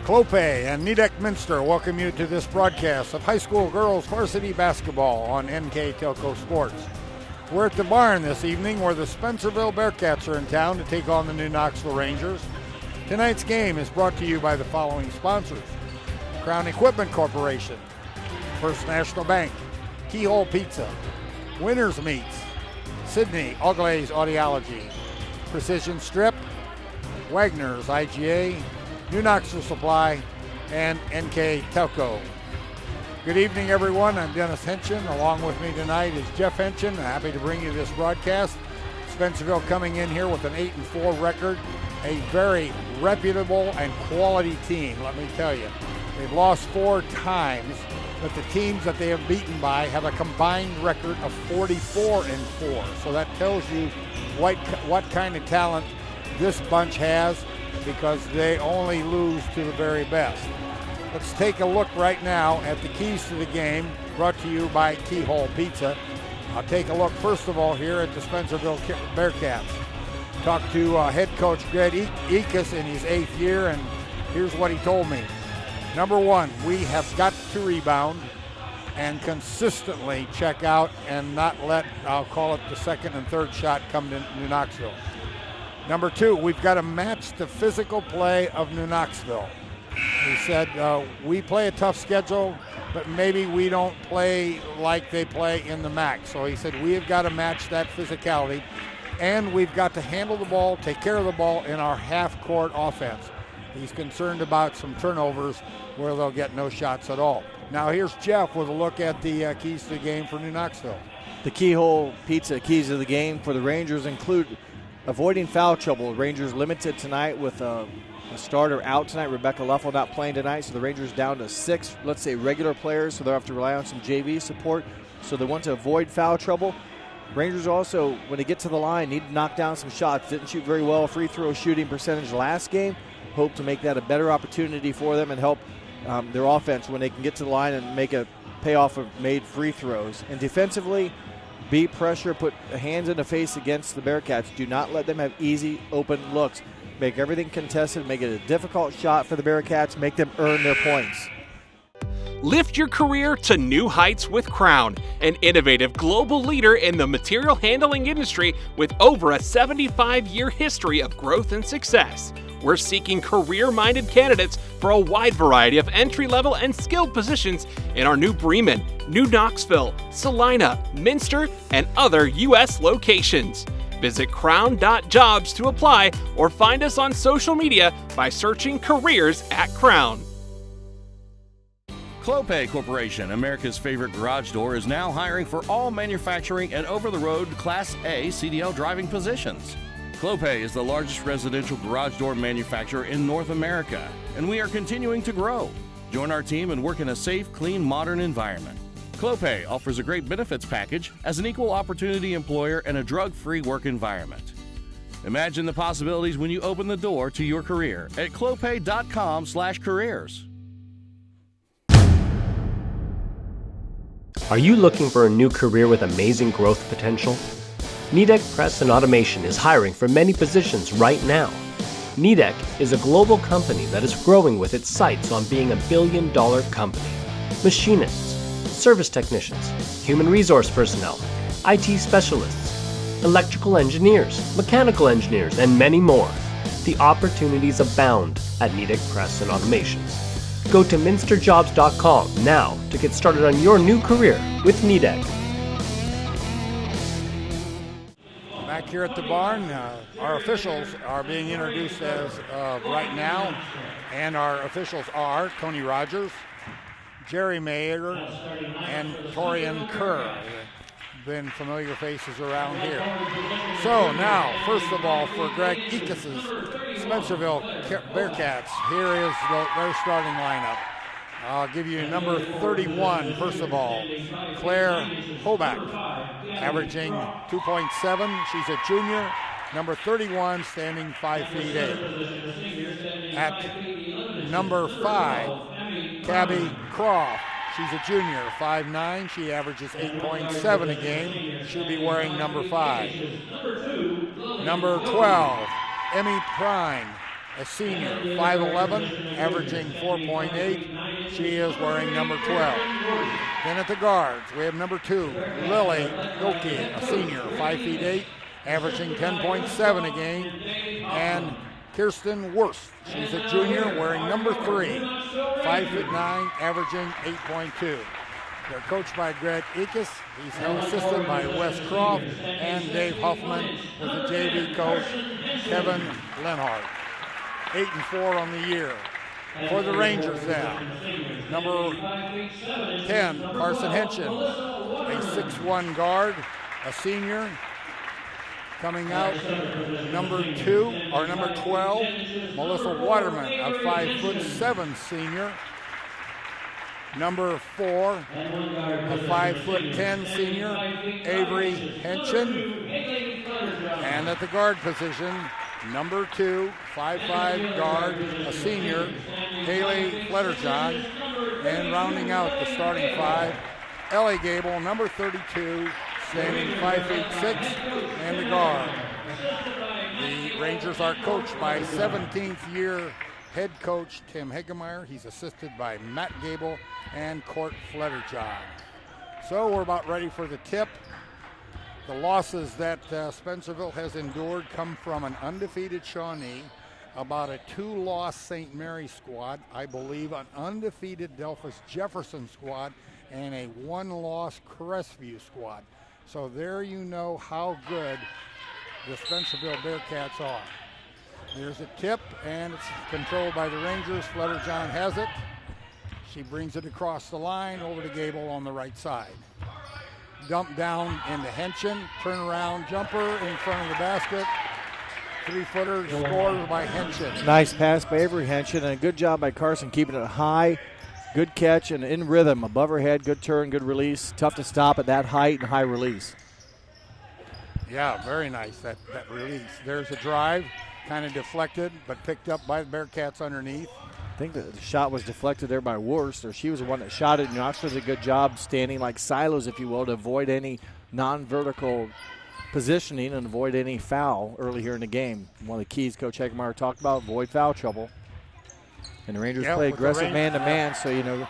Clope and Nidek Minster welcome you to this broadcast of high school girls varsity basketball on NKTelco Sports. We're at the barn this evening where the Spencerville Bearcats are in town to take on the new Knoxville Rangers. Tonight's game is brought to you by the following sponsors: Crown Equipment Corporation, First National Bank, Keyhole Pizza, Winners Meats, Sydney Oglaze Audiology, Precision Strip, Wagner's IGA, New Knoxville Supply, and NKTelco. Good evening, everyone. I'm Dennis Henchen. Along with me tonight is Jeff Henchen. Happy to bring you this broadcast. Spencerville coming in here with an 8-4 record, a very reputable and quality team, let me tell you. They've lost 4 times, but the teams that they have beaten by have a combined record of 44-4. So that tells you what kind of talent this bunch has, because they only lose to the very best. Let's take a look right now at the keys to the game, brought to you by Keyhole Pizza. I'll take a look first of all here at the Spencerville Bearcats. Talked to head coach Brent Egbert in his 8th year, and here's what he told me. Number one, we have got to rebound and consistently check out and not let, I'll call it, the second and third shot come to New Knoxville. Number two, we've got to match the physical play of New Knoxville. He said, we play a tough schedule, but maybe we don't play like they play in the MAC. So he said, we have got to match that physicality, and we've got to handle the ball, take care of the ball in our half-court offense. He's concerned about some turnovers where they'll get no shots at all. Now here's Jeff with a look at the keys to the game for New Knoxville. The Keyhole Pizza keys to the game for the Rangers include avoiding foul trouble. Rangers limited tonight with a starter out tonight. Rebecca Luffel not playing tonight, so the Rangers down to 6, let's say, regular players, so they'll have to rely on some JV support. So they want to avoid foul trouble. Rangers also, when they get to the line, need to knock down some shots. Didn't shoot very well free throw shooting percentage last game. Hope to make that a better opportunity for them and help their offense when they can get to the line and make a payoff of made free throws. And defensively, beat pressure, put hands in the face against the Bearcats. Do not let them have easy, open looks. Make everything contested, make it a difficult shot for the Bearcats, make them earn their points. Lift your career to new heights with Crown, an innovative global leader in the material handling industry with over a 75-year history of growth and success. We're seeking career-minded candidates for a wide variety of entry-level and skilled positions in our new Bremen, New Knoxville, Salina, Minster, and other U.S. locations. Visit crown.jobs to apply or find us on social media by searching Careers at Crown. Clope Corporation, America's favorite garage door, is now hiring for all manufacturing and over-the-road Class A CDL driving positions. Clope is the largest residential garage door manufacturer in North America, and we are continuing to grow. Join our team and work in a safe, clean, modern environment. Clope offers a great benefits package as an equal opportunity employer and a drug-free work environment. Imagine the possibilities when you open the door to your career at clope.com/careers. Are you looking for a new career with amazing growth potential? Nidek Press and Automation is hiring for many positions right now. Nidek is a global company that is growing with its sights on being $1 billion company. Machinists, service technicians, human resource personnel, IT specialists, electrical engineers, mechanical engineers, and many more. The opportunities abound at Nidek Press and Automation. Go to minsterjobs.com now to get started on your new career with Nidek. Back here at the barn, our officials are being introduced as of right now, and our officials are Tony Rogers, Jerry Mayer, and Torian Kerr. Been familiar faces around here. So now, first of all, for Greg Ekas' Spencerville Bearcats, here is their starting lineup. I'll give you number 31, first of all, Claire Hoback, averaging 2.7. She's a junior. Number 31, standing 5'8". At number 5, Cabby Croft. She's a junior, 5'9". She averages 8.7 a game. She'll be wearing number 5. Number 12, Emmy Prime, a senior, 5'11", averaging 4.8. She is wearing number 12. Then at the guards, we have number 2, Lily Goki, a senior, 5'8", averaging 10.7 a game. And Kirsten Wurst, she's a junior, wearing number 3, 5'9", averaging 8.2. They're coached by Brent Egbert. He's assisted by Wes Croft and Dave Huffman with the JV coach Kevin Lenhart. 8-4 on the year. For the Rangers then, number 10, Carson Henson, a 6'1" guard, a senior. Coming out, number 12, Melissa Waterman, a 5'7" senior. Number 4, a 5'10" senior, Avery Henson. And at the guard position, number 2, 5'5" guard, a senior, Haley Fletterjohn. And rounding out the starting 5, Ellie Gable, number 32, standing 5'6", and the guard. The Rangers are coached by 17th year head coach Tim Hegemeyer. He's assisted by Matt Gable and Court Fletterjohn. So we're about ready for the tip. The losses that Spencerville has endured come from an undefeated Shawnee, about a 2-loss St. Mary squad, I believe an undefeated Delphus Jefferson squad, and a 1-loss Crestview squad. So there you know how good the Spencerville Bearcats are. There's a tip, and it's controlled by the Rangers. Fletterjohn has it. She brings it across the line over to Gable on the right side. Dump down into Henson, turnaround jumper in front of the basket. 3-footer scored by Henson. Nice pass by Avery Henson, and a good job by Carson keeping it high. Good catch and in rhythm, above her head, good turn, good release. Tough to stop at that height and high release. Yeah, very nice, that release. There's a drive, kind of deflected, but picked up by the Bearcats underneath. I think the shot was deflected there by Wurst, or she was the one that shot it. Knoxville did a good job standing like silos, if you will, to avoid any non-vertical positioning and avoid any foul early here in the game. One of the keys Coach Hegemeyer talked about, avoid foul trouble. And the Rangers play aggressive man-to-man, so, you know,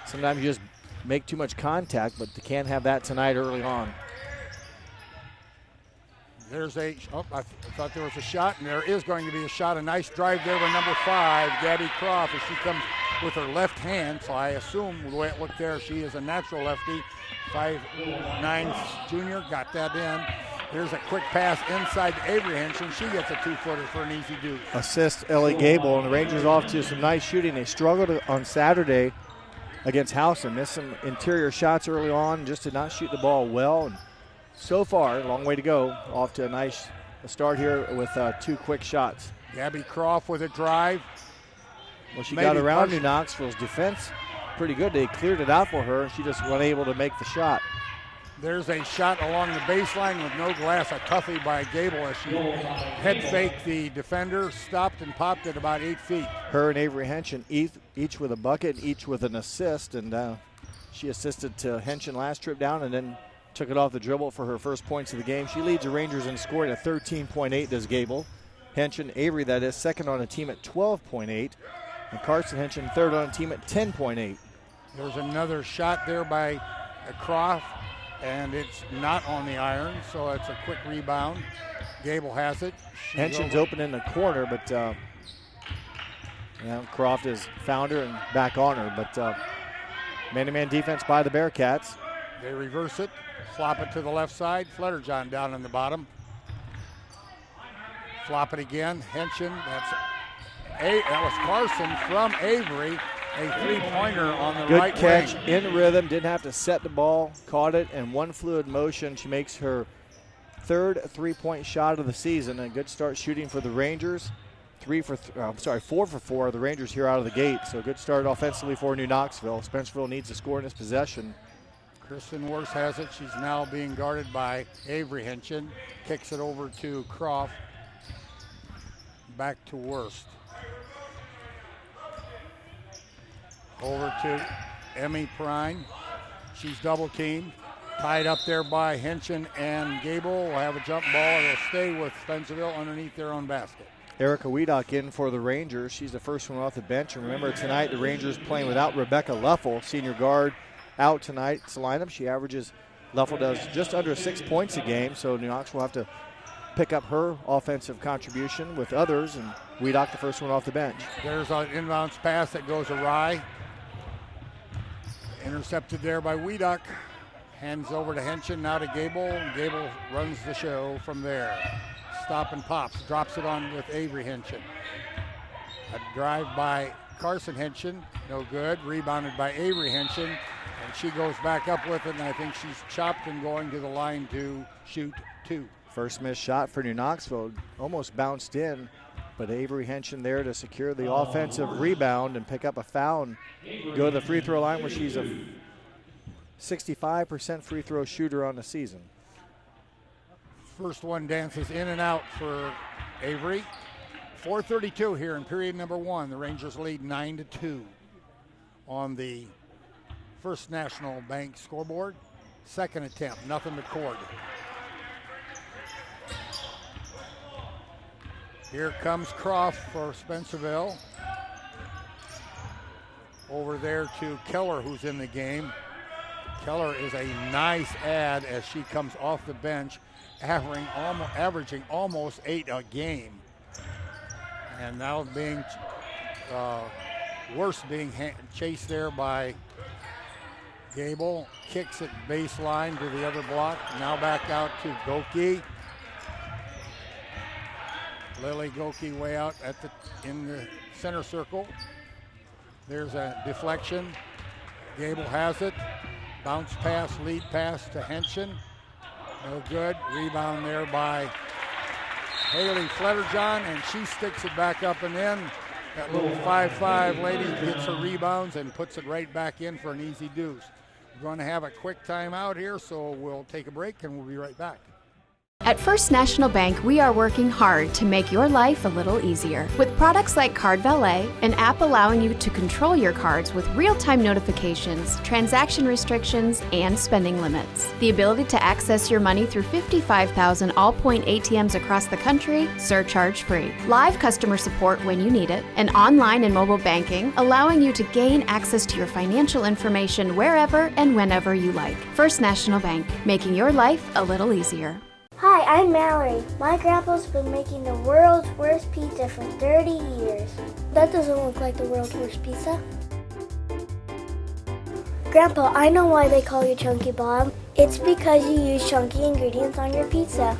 sometimes you just make too much contact, but they can't have that tonight early on. There's I thought there was a shot, and there is going to be a shot. A nice drive there by number 5, Gabby Croft, as she comes with her left hand. So I assume the way it looked there, she is a natural lefty. 5'9" junior, got that in. Here's a quick pass inside to Avery Henson. She gets a 2-footer for an easy deuce. Assist Ellie Gable, and the Rangers off to some nice shooting. They struggled on Saturday against Howson. Missed some interior shots early on, just did not shoot the ball well. And so far, a long way to go. Off to a nice start here with 2 quick shots. Gabby Croft with a drive. Well, she got around New Knoxville's defense pretty good. They cleared it out for her. She just wasn't able to make the shot. There's a shot along the baseline with no glass, a toughie by Gable as she head faked the defender, stopped and popped at about 8 feet. Her and Avery Henson each with a bucket, each with an assist, and she assisted to Henson last trip down and then took it off the dribble for her first points of the game. She leads the Rangers in scoring at 13.8, does Gable. Henson, Avery, that is, second on the team at 12.8, and Carson Henson third on the team at 10.8. There's another shot there by Croft, and it's not on the iron, so it's a quick rebound. Gable has it. Henson's open in the corner, but Croft has found her and back on her. But man-to-man defense by the Bearcats. They reverse it, flop it to the left side. Fletterjohn down in the bottom. Flop it again. Henson, that was Carson from Avery. A 3-pointer on the right wing. Good catch wing. in rhythm. Didn't have to set the ball. Caught it in one fluid motion. She makes her third 3-point shot of the season. A good start shooting for the Rangers. 4 for 4. The Rangers here out of the gate. So a good start offensively for New Knoxville. Spencerville needs to score in this possession. Kristen Wurst has it. She's now being guarded by Avery Henson. Kicks it over to Croft. Back to Wurst. Over to Emmy Prine. She's double teamed. Tied up there by Henson and Gable. Will have a jump ball. It'll stay with Spencerville underneath their own basket. Erica Wiedock in for the Rangers. She's the first one off the bench. And remember, tonight the Rangers playing without Rebecca Leffel, senior guard, out tonight's lineup. Leffel does just under 6 points a game, so New Knoxville will have to pick up her offensive contribution with others, and Wiedock the first one off the bench. There's an inbounds pass that goes awry. Intercepted there by Wiedock. Hands over to Henshin, now to Gable. Gable runs the show from there. Stop and pops, drops it on with Avery Henshin. A drive by Carson Henshin, no good. Rebounded by Avery Henshin, and she goes back up with it, and I think she's chopped and going to the line to shoot 2. First missed shot for New Knoxville, almost bounced in, but Avery Henshin there to secure the offensive rebound and pick up a foul and go to the free throw line where she's a 65% free throw shooter on the season. First one dances in and out for Avery. 4:32 here in period number 1. The Rangers lead 9-2 on the First National Bank scoreboard. Second attempt, nothing to record. Here comes Croft for Spencerville. Over there to Keller, who's in the game. Keller is a nice add as she comes off the bench, averaging almost 8 a game. And now being chased there by Gable. Kicks it baseline to the other block. Now back out to Goki. Lily Goki way out in the center circle. There's a deflection. Gable has it. Bounce pass, lead pass to Henshin. No good. Rebound there by Haley Fletterjohn, and she sticks it back up and in. That little 5'5" lady gets her rebounds and puts it right back in for an easy deuce. We're going to have a quick timeout here, so we'll take a break and we'll be right back. At First National Bank, we are working hard to make your life a little easier. With products like Card Valet, an app allowing you to control your cards with real-time notifications, transaction restrictions, and spending limits. The ability to access your money through 55,000 all-point ATMs across the country, surcharge-free. Live customer support when you need it, and online and mobile banking, allowing you to gain access to your financial information wherever and whenever you like. First National Bank, making your life a little easier. Hi, I'm Mallory. My grandpa's been making the world's worst pizza for 30 years. That doesn't look like the world's worst pizza. Grandpa, I know why they call you Chunky Bob. It's because you use chunky ingredients on your pizza.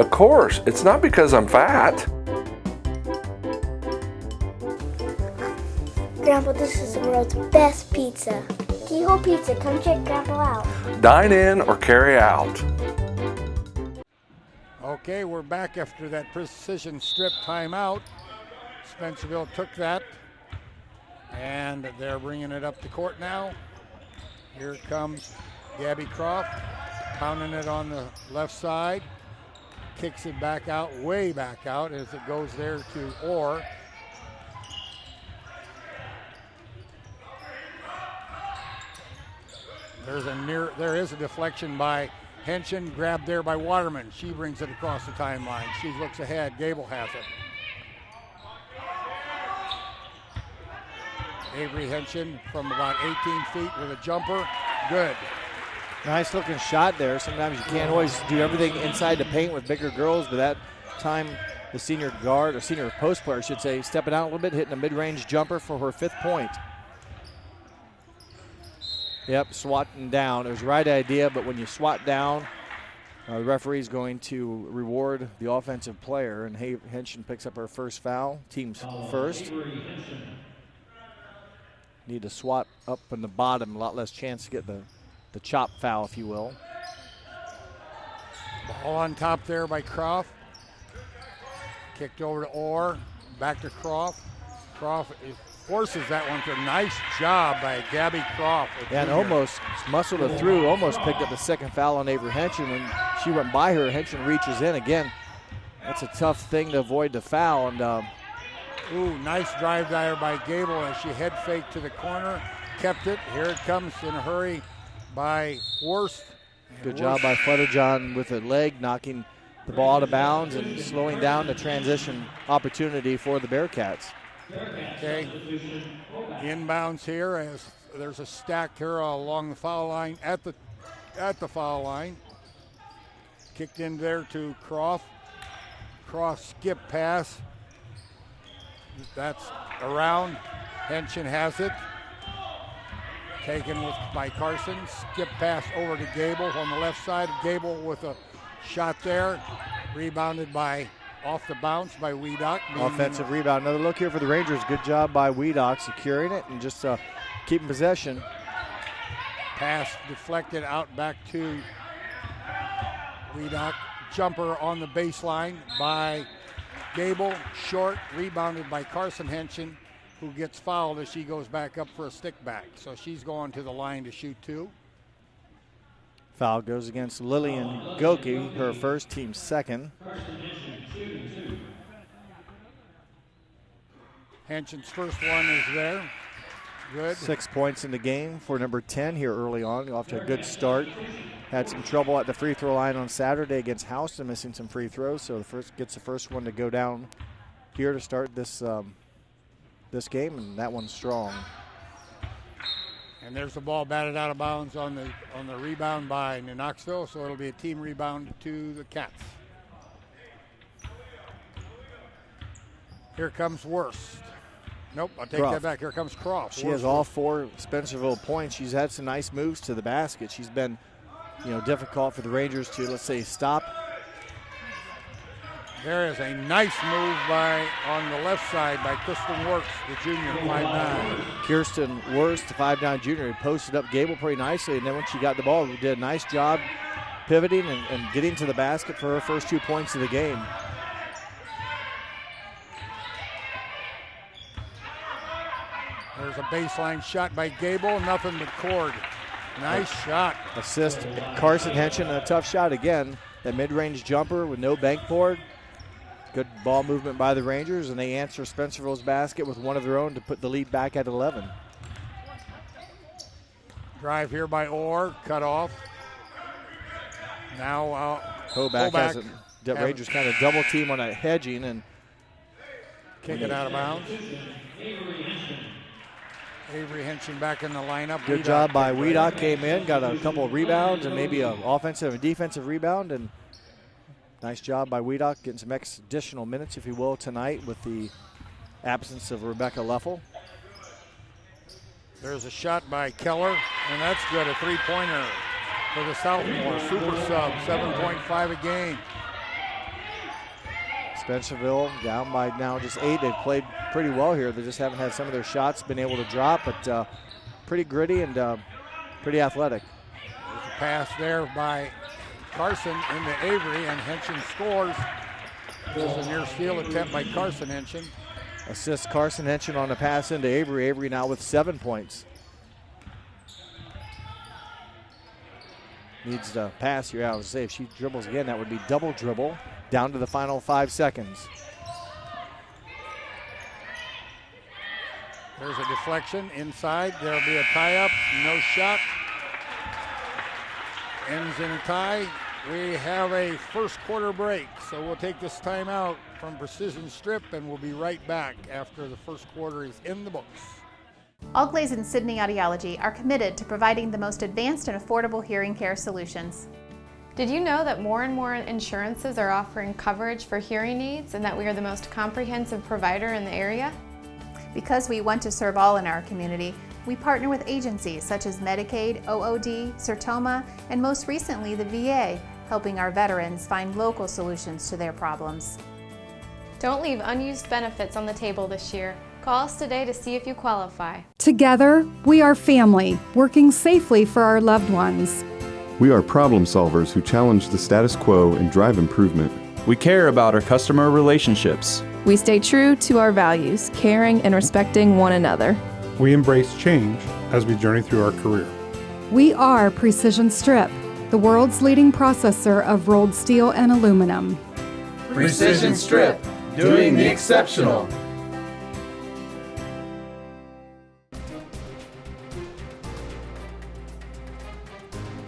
Of course, it's not because I'm fat. Grandpa, this is the world's best pizza. Keyhole Pizza, come check Grandpa out. Dine in or carry out. Okay, we're back after that precision strip timeout. Spencerville took that, and they're bringing it up the court now. Here comes Gabby Croft, pounding it on the left side. Kicks it back out, way back out, as it goes there to Orr. There is a deflection by Henshin, grabbed there by Waterman. She brings it across the timeline. She looks ahead. Gable has it. Avery Henshin from about 18 feet with a jumper. Good. Nice looking shot there. Sometimes you can't always do everything inside the paint with bigger girls, but that time the senior guard, or senior post player, I should say, stepping out a little bit, hitting a mid-range jumper for her 5th point. Yep, swatting down. It was the right idea, but when you swat down, the referee's going to reward the offensive player, and Henshin picks up her first foul, team's first. Need to swat up in the bottom, a lot less chance to get the chop foul, if you will. Ball on top there by Croft. Kicked over to Orr, back to Croft. Croft forces that one through. Nice job by Gabby Croft. Yeah, and almost muscled it through, almost picked up the second foul on Avery Henshin. When she went by her, Henshin reaches in. Again, that's a tough thing to avoid the foul. And nice drive there by Gable as she head faked to the corner. Kept it. Here it comes in a hurry by Worst. Good job by Fletterjohn with a leg, knocking the ball out of bounds and slowing down the transition opportunity for the Bearcats. Okay, inbounds here as there's a stack here along the foul line at the foul line. Kicked in there to Croft. Croft skip pass. That's around. Henshin has it. Taken by Carson. Skip pass over to Gable on the left side. Gable with a shot there. Rebounded off the bounce by Weedock. Offensive rebound. Another look here for the Rangers. Good job by Weedock securing it and just keeping possession. Pass deflected out back to Weedock. Jumper on the baseline by Gable. Short. Rebounded by Carson Henshin, who gets fouled as she goes back up for a stick back. So she's going to the line to shoot 2. Foul goes against Lillian Goki, her first, team second. Henshin's first one is there. Good. 6 points in the game for number 10 here early on. Off to a good start. Had some trouble at the free throw line on Saturday against Houston, missing some free throws. So gets the first one to go down here to start this game, and that one's strong. And there's the ball batted out of bounds on the rebound by Knoxville, so it'll be a team rebound to the Cats. Here comes Worst. Nope, I'll take that back. Here comes Croft. She has all 4 Spencerville points. She's had some nice moves to the basket. She's been, difficult for the Rangers to, let's say, stop. There is a nice move on the left side by Kristen Works, the junior, 5'9". Kirsten Worst, the 5'9" junior, posted up Gable pretty nicely, and then when she got the ball, did a nice job pivoting and getting to the basket for her first 2 points of the game. There's a baseline shot by Gable, nothing but cord. Nice shot. Assist Carson Henshin, a tough shot again. That mid-range jumper with no bank board. Good ball movement by the Rangers, and they answer Spencerville's basket with one of their own to put the lead back at 11. Drive here by Orr, cut off. Now Hoback has it. The Rangers kind of double team on that hedging and kick it out of bounds. Avery Henshin back in the lineup. Good job by Weedock, came in, got a couple of rebounds and maybe an offensive and defensive rebound, and nice job by Weedock getting some additional minutes, if you will, tonight with the absence of Rebecca Leffel. There's a shot by Keller, and that's good, a 3-pointer for the sophomore. Super sub, 7.5 a game. Spencerville down by now just 8. They've played pretty well here. They just haven't had some of their shots been able to drop, but pretty gritty and pretty athletic. There's a pass there by Carson into Avery, and Henshin scores. This is a near steal attempt by Carson Henshin. Assists Carson Henshin on the pass into Avery. Avery now with 7 points. Needs to pass here. I would say if she dribbles again, that would be double dribble. Down to the final 5 seconds. There's a deflection inside. There'll be a tie-up. No shot. Ends in a tie. We have a first quarter break, so we'll take this time out from Precision Strip, and we'll be right back after the first quarter is in the books. Allglaze and Sydney Audiology are committed to providing the most advanced and affordable hearing care solutions. Did you know that more and more insurances are offering coverage for hearing aids and that we are the most comprehensive provider in the area? Because we want to serve all in our community, we partner with agencies such as Medicaid, OOD, Sertoma, and most recently the VA, helping our veterans find local solutions to their problems. Don't leave unused benefits on the table this year. Call us today to see if you qualify. Together, we are family, working safely for our loved ones. We are problem solvers who challenge the status quo and drive improvement. We care about our customer relationships. We stay true to our values, caring and respecting one another. We embrace change as we journey through our career. We are Precision Strip, the world's leading processor of rolled steel and aluminum. Precision Strip, doing the exceptional.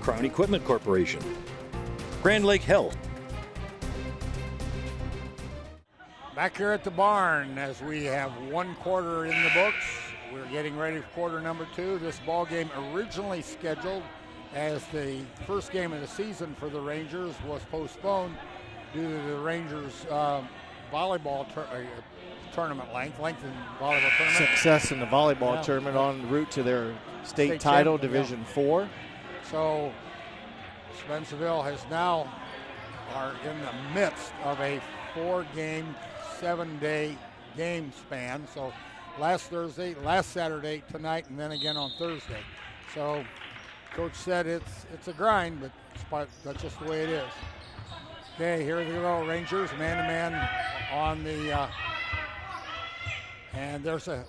Crown Equipment Corporation, Grand Lake Health, Back here at the barn as we have one quarter in the books. We're getting ready for quarter number 2. This ball game originally scheduled as the first game of the season for the Rangers was postponed due to the Rangers volleyball tournament lengthened volleyball tournament. Success in the volleyball tournament en route to their state title, Division 4. So Spencerville are in the midst of a 4-game, 7-day game span. So last Saturday, tonight, and then again on Thursday. So Coach said it's a grind, but that's just the way it is. Okay, here they go, Rangers, man-to-man on the, and there's a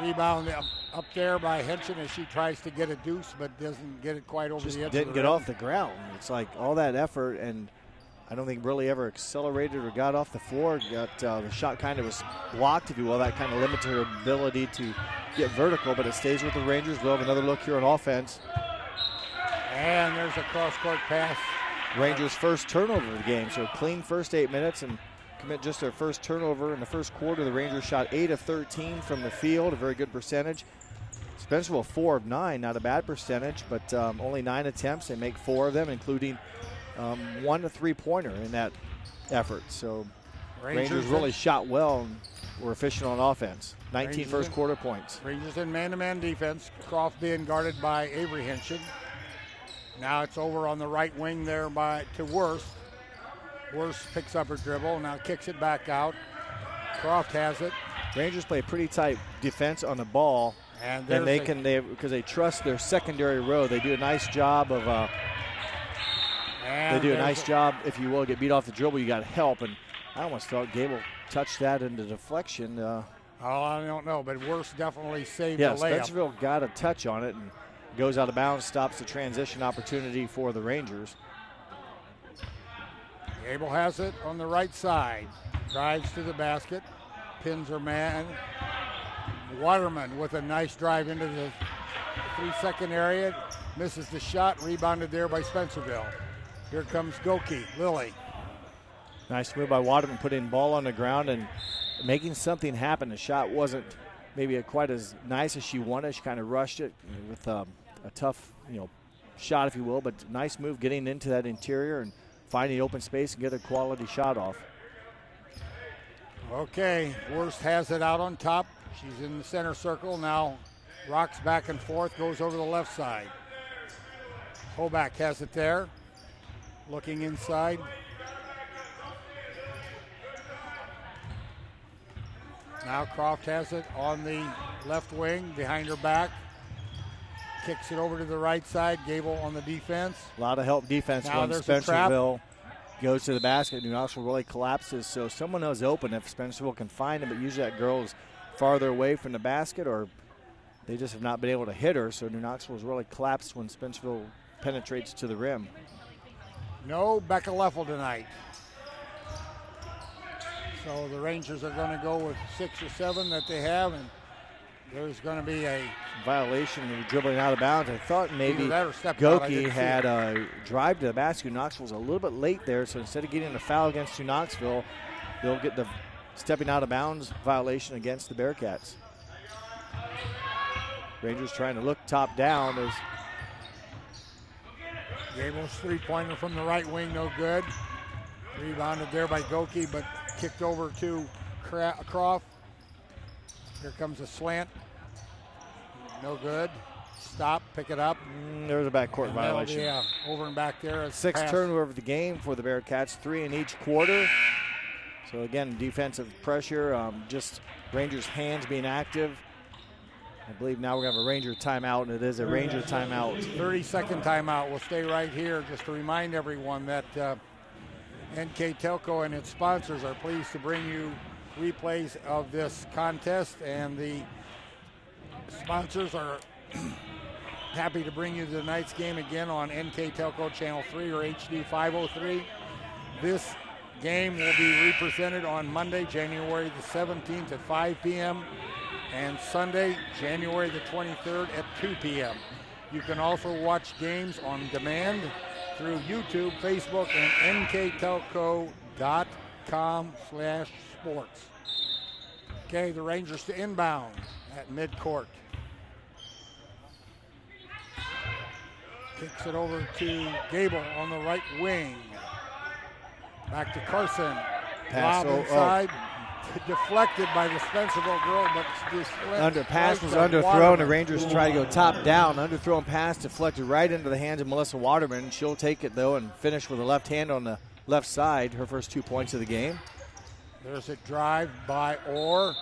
rebound up there by Henson as she tries to get a deuce, but doesn't get it quite over the edge. Didn't get off the ground. It's like all that effort, and I don't think really ever accelerated or got off the floor. The shot kind of was blocked, if you will. That kind of limited her ability to get vertical, but it stays with the Rangers. We'll have another look here on offense. And there's a cross-court pass. Rangers' first turnover of the game, so clean first 8 minutes and commit just their first turnover in the first quarter. The Rangers shot 8 of 13 from the field, a very good percentage. Spencerville 4 of 9, not a bad percentage, but only 9 attempts. They make 4 of them, including 1 3-pointer in that effort. So Rangers really shot well and were efficient on offense. 19 first quarter points. Rangers in man-to-man defense. Croft being guarded by Avery Henson. Now it's over on the right wing there to Worst. Worst picks up her dribble, now kicks it back out. Croft has it. Rangers play pretty tight defense on the ball, and because they trust their secondary row. They do a nice job of. If you will, get beat off the dribble. You got help, and I almost thought Gable touched that into deflection. I don't know, but Worst definitely saved the layup. Spencerville got a touch on it and goes out of bounds, stops the transition opportunity for the Rangers. Gable has it on the right side. Drives to the basket. Pins her man. Waterman with a nice drive into the 3-second area. Misses the shot. Rebounded there by Spencerville. Here comes Goki, Lily. Nice move by Waterman, putting ball on the ground and making something happen. The shot wasn't maybe quite as nice as she wanted. She kind of rushed it with a tough, shot, if you will, but nice move getting into that interior and finding open space and get a quality shot off. Okay, Worst has it out on top. She's in the center circle now. Rocks back and forth, goes over the left side. Hoback has it there. Looking inside. Now Croft has it on the left wing behind her back. Kicks it over to the right side. Gable on the defense. A lot of help defense when Spencerville goes to the basket. New Knoxville really collapses, so someone is open if Spencerville can find him, but usually that girl is farther away from the basket or they just have not been able to hit her, so New Knoxville has really collapsed when Spencerville penetrates to the rim. No Becca Leffel tonight. So the Rangers are going to go with 6 or 7 that they have, and there's going to be a violation of dribbling out of bounds. I thought maybe Goki had a drive to the basket. Knoxville's a little bit late there, so instead of getting a foul against New Knoxville, they'll get the stepping out of bounds violation against the Bearcats. Rangers trying to look top down as Gable's 3-pointer from the right wing, no good. Rebounded there by Goki, but kicked over to Croft. Here comes a slant. No good. Stop, pick it up. There's a backcourt violation. Yeah, over and back there. Sixth turnover of the game for the Bearcats, 3 in each quarter. So again, defensive pressure, just Rangers' hands being active. I believe now we're going to have a Ranger timeout, and it is a Ranger timeout. 30-second timeout. We'll stay right here just to remind everyone that NKTelco and its sponsors are pleased to bring you replays of this contest, and the sponsors are happy to bring you tonight's game again on NKTelco Channel 3 or HD 503. This game will be represented on Monday, January the 17th at 5 p.m. and Sunday, January the 23rd at 2 p.m. You can also watch games on demand through YouTube, Facebook, and nktelco.com/sports. Okay, the Rangers to inbound at midcourt. Kicks it over to Gable on the right wing. Back to Carson. Pass Lob inside. Deflected by the Spencerville girl, but pass was underthrown. The Rangers try to go top down. Underthrown pass deflected right into the hands of Melissa Waterman. She'll take it, though, and finish with a left hand on the left side. Her first 2 points of the game. There's a drive by Orr.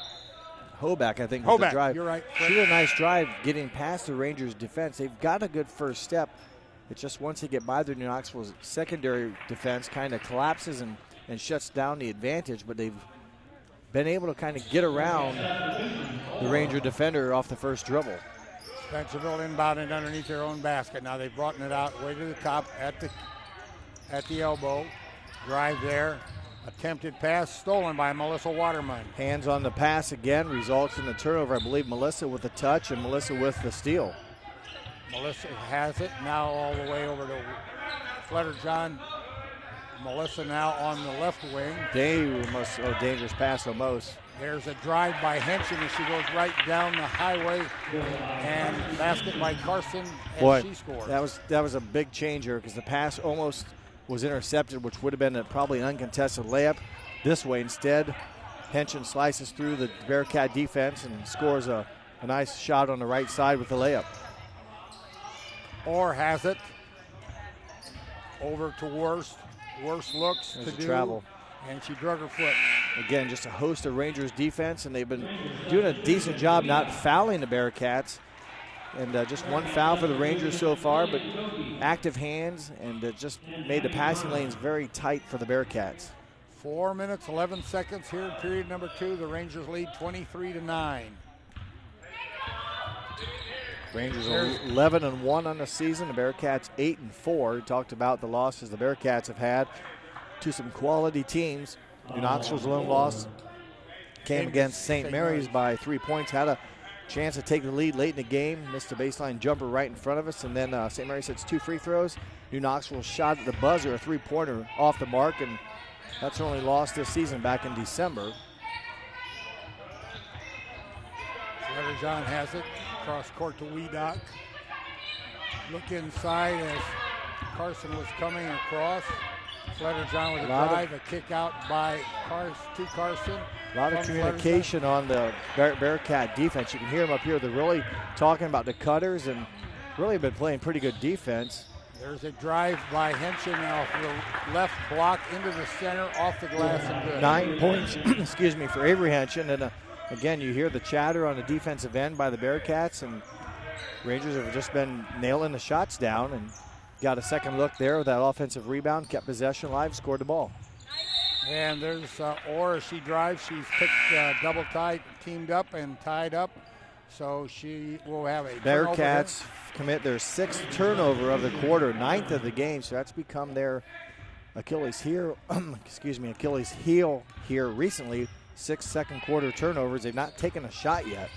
Hoback, I think, was the drive. You're right. She did a nice drive getting past the Rangers' defense. They've got a good first step. It's just once they get by the Knoxville's secondary defense, kind of collapses and shuts down the advantage, but they've been able to kind of get around the Ranger defender off the first dribble. Spencerville inbounded underneath their own basket. Now they've brought it out way to the top at the elbow. Drive there. Attempted pass stolen by Melissa Waterman. Hands on the pass again, results in the turnover. I believe Melissa with the touch and Melissa with the steal. Melissa has it now all the way over to Fletcher-John. Melissa now on the left wing. Dangerous pass almost. There's a drive by Henson as she goes right down the highway, and basket by Carson as she scores. That was a big changer because the pass almost was intercepted, which would have been probably an uncontested layup. This way instead, Henson slices through the Bearcat defense and scores a nice shot on the right side with the layup. Orr has it over to Worst. Worst looks There's to do travel, and she drug her foot. Again, just a host of Rangers defense, and they've been doing a decent job not fouling the Bearcats. And just one foul for the Rangers so far, but active hands, and just made the passing lanes very tight for the Bearcats. 4 minutes, 11 seconds here in period number 2. The Rangers lead 23-9. Rangers are 11-1 on the season. The Bearcats 8-4. We talked about the losses the Bearcats have had to some quality teams. Knoxville's lone loss came against St. Mary's by 3 points. Had a chance to take the lead late in the game. Missed a baseline jumper right in front of us, and then St. Mary's hits 2 free throws. New Knoxville shot at the buzzer, a three-pointer off the mark, and that's their only loss this season back in December. Fletcher-John has it. Cross court to Weedock. Look inside as Carson was coming across. Fletcher-John with a drive, a kick out by Carson. A lot of communication on the Bearcat defense. You can hear them up here. They're really talking about the cutters and really been playing pretty good defense. There's a drive by Henson off the left block into the center, off the glass and good. 9 points, excuse me, for Avery Henson. And again, you hear the chatter on the defensive end by the Bearcats, and Rangers have just been nailing the shots down and got a second look there with that offensive rebound, kept possession alive, scored the ball. And there's Orr as she drives. She's picked double tied, teamed up and tied up. So she will have a Bearcats commit their 6th turnover of the quarter, 9th of the game. So that's become their Achilles heel here recently. 6 second quarter turnovers. They've not taken a shot yet.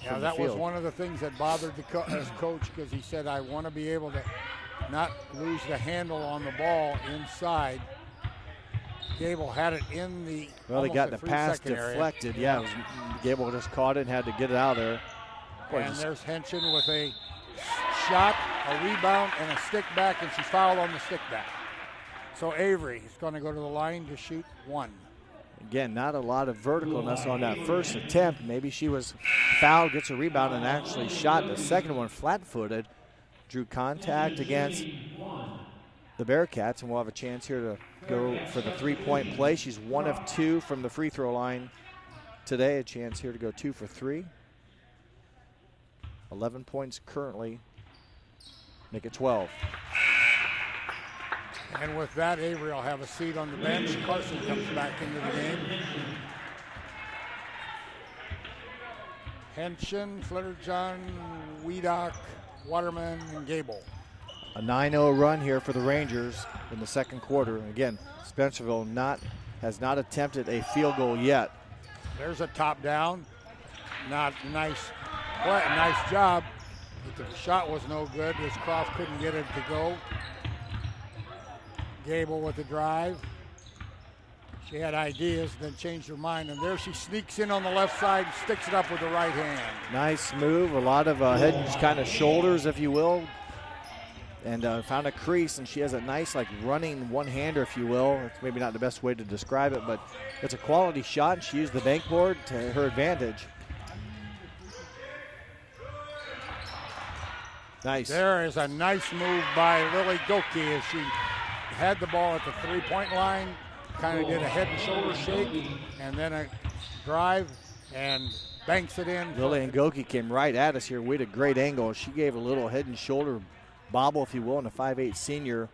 Yeah, that was one of the things that bothered the coach, because he said, I want to be able to not lose the handle on the ball inside. Gable had it in the he got the pass deflected. Yeah, Gable just caught it and had to get it out of there. And there's Henson with a shot, a rebound, and a stick back, and she's fouled on the stick back. So Avery is going to go to the line to shoot 1. Again, not a lot of verticalness on that first attempt. Maybe she was fouled, gets a rebound, and actually shot the second one flat-footed. Drew contact against the Bearcats, and we'll have a chance here to go for the three-point play. She's 1 of 2 from the free throw line today. A chance here to go 2 for 3. 11 points currently. Make it 12. And with that, Avery will have a seat on the bench. Carson comes back into the game. Henson, Fletcher-John, Weedock, Waterman, and Gable. A 9-0 run here for the Rangers in the second quarter. Again, Spencerville has not attempted a field goal yet. There's a top down. Not nice play, nice job. But the shot was no good as Croft couldn't get it to go. Gable with the drive. She had ideas, then changed her mind, and there she sneaks in on the left side and sticks it up with the right hand. Nice move, a lot of head and kind of shoulders, if you will, and found a crease, and she has a nice, like, running one-hander, if you will. It's maybe not the best way to describe it, but it's a quality shot, and she used the bank board to her advantage. Nice. There is a nice move by Lily Goki as she had the ball at the three-point line, kind of did a head and shoulder shake, and then a drive, and banks it in. Lily Goki came right at us here. We had a great angle. She gave a little head and shoulder bobble, if you will, and a 5'8" senior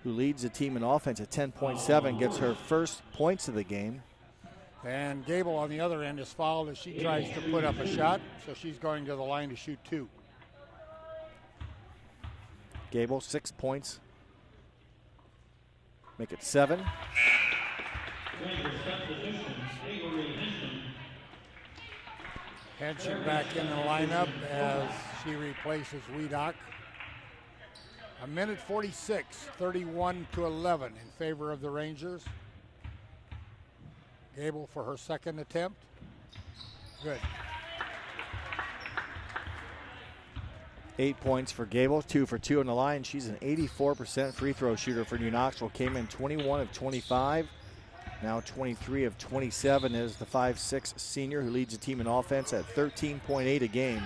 who leads the team in offense at 10.7, gets her first points of the game. And Gable on the other end is fouled as she tries to put up a shot, so she's going to the line to shoot 2. Gable, 6 points. Make it 7. Henson back in the lineup as she replaces Wiedock. 1:46, 31-11 in favor of the Rangers. Gable for her second attempt. Good. 8 points for Gable, 2 for 2 on the line. She's an 84% free throw shooter for New Knoxville. Came in 21 of 25. Now 23 of 27 is the 5'6" senior who leads the team in offense at 13.8 a game.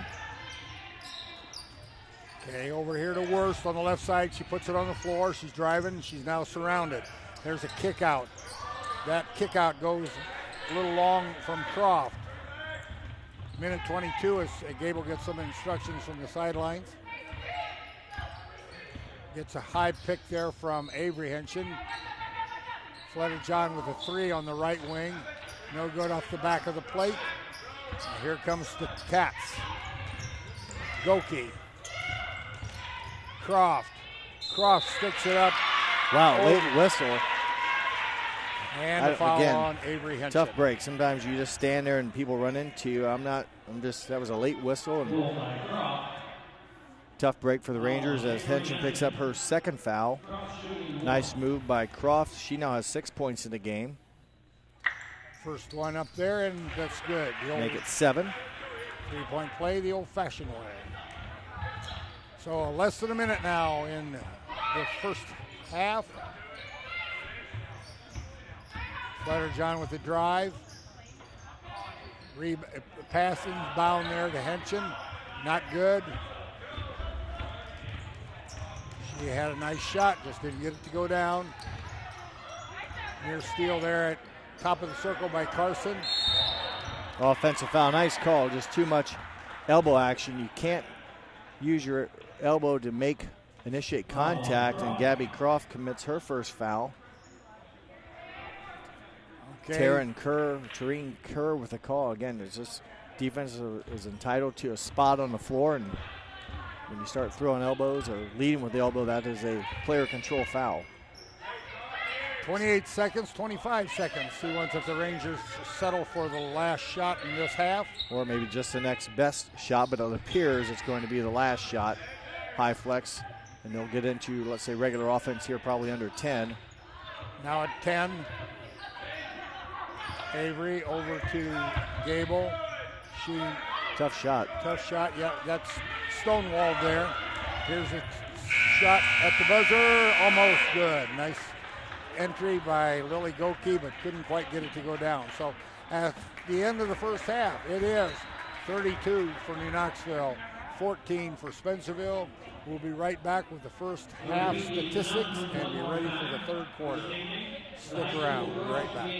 Okay, over here to Worst on the left side. She puts it on the floor. She's driving. She's now surrounded. There's a kick out. That kick out goes a little long from Croft. 1:22 as Gable gets some instructions from the sidelines. Gets a high pick there from Avery Henson. Fletcher-John with a 3 on the right wing. No good off the back of the plate. And here comes the Cats. Goki. Croft. Croft sticks it up. Wow, late whistle. And a foul on Avery Henson. Tough break. Sometimes you just stand there and people run into you. That was a late whistle. And tough break for the Rangers as Henson picks up her second foul. Nice move by Croft. She now has 6 points in the game. First one up there, and that's good. Make it 7. 3-point play the old-fashioned way. So less than a minute now in the first half. Fletcher-John with the drive. Passing, bound there to Henson. Not good. She had a nice shot, just didn't get it to go down. Near steal there at top of the circle by Carson. Offensive foul, nice call, just too much elbow action. You can't use your elbow to initiate contact, and Gabby Croft commits her first foul. Okay. Taryn Kerr with a call. Again, it's just defense is entitled to a spot on the floor, and when you start throwing elbows or leading with the elbow, that is a player control foul. 28 seconds, 25 seconds. See once if the Rangers settle for the last shot in this half. Or maybe just the next best shot, but it appears it's going to be the last shot. High flex, and they'll get into, let's say, regular offense here, probably under 10. Now at 10. Avery over to Gable. Tough shot. Tough shot, yeah, that's stonewalled there. Here's a shot at the buzzer, almost good. Nice entry by Lily Goki, but couldn't quite get it to go down. So at the end of the first half, it is 32 for New Knoxville, 14 for Spencerville. We'll be right back with the first half statistics and be ready for the third quarter. Stick around, we'll be right back.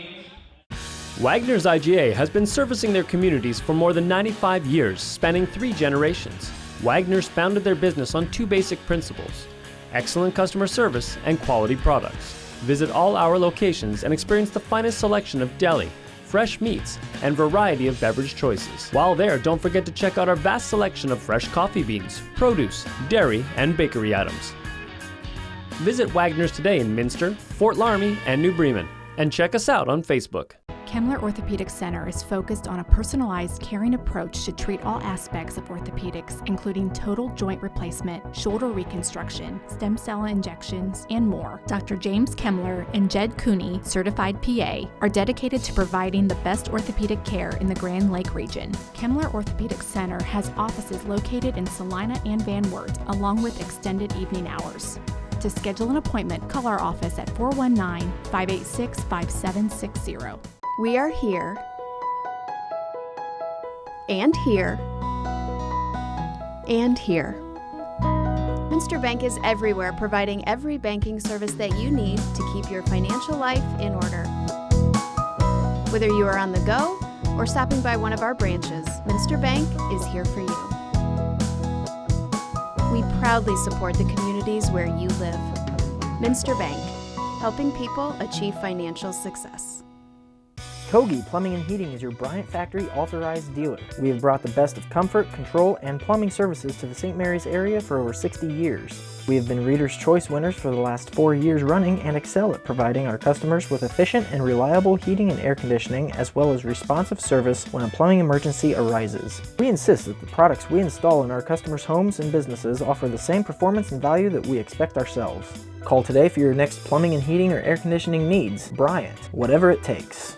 Wagner's IGA has been servicing their communities for more than 95 years, spanning 3 generations. Wagner's founded their business on 2 basic principles: excellent customer service and quality products. Visit all our locations and experience the finest selection of deli, fresh meats, and variety of beverage choices. While there, don't forget to check out our vast selection of fresh coffee beans, produce, dairy, and bakery items. Visit Wagner's today in Minster, Fort Laramie, and New Bremen, and check us out on Facebook. Kemmler Orthopedic Center is focused on a personalized, caring approach to treat all aspects of orthopedics, including total joint replacement, shoulder reconstruction, stem cell injections, and more. Dr. James Kemmler and Jed Cooney, certified PA, are dedicated to providing the best orthopedic care in the Grand Lake region. Kemmler Orthopedic Center has offices located in Salina and Van Wert, along with extended evening hours. To schedule an appointment, call our office at 419-586-5760. We are here, and here, and here. Minster Bank is everywhere, providing every banking service that you need to keep your financial life in order. Whether you are on the go or stopping by one of our branches, Minster Bank is here for you. We proudly support the communities where you live. Minster Bank, helping people achieve financial success. Kogi Plumbing and Heating is your Bryant Factory authorized dealer. We have brought the best of comfort, control, and plumbing services to the St. Mary's area for over 60 years. We have been Reader's Choice winners for the last 4 years running and excel at providing our customers with efficient and reliable heating and air conditioning, as well as responsive service when a plumbing emergency arises. We insist that the products we install in our customers' homes and businesses offer the same performance and value that we expect ourselves. Call today for your next plumbing and heating or air conditioning needs. Bryant, whatever it takes.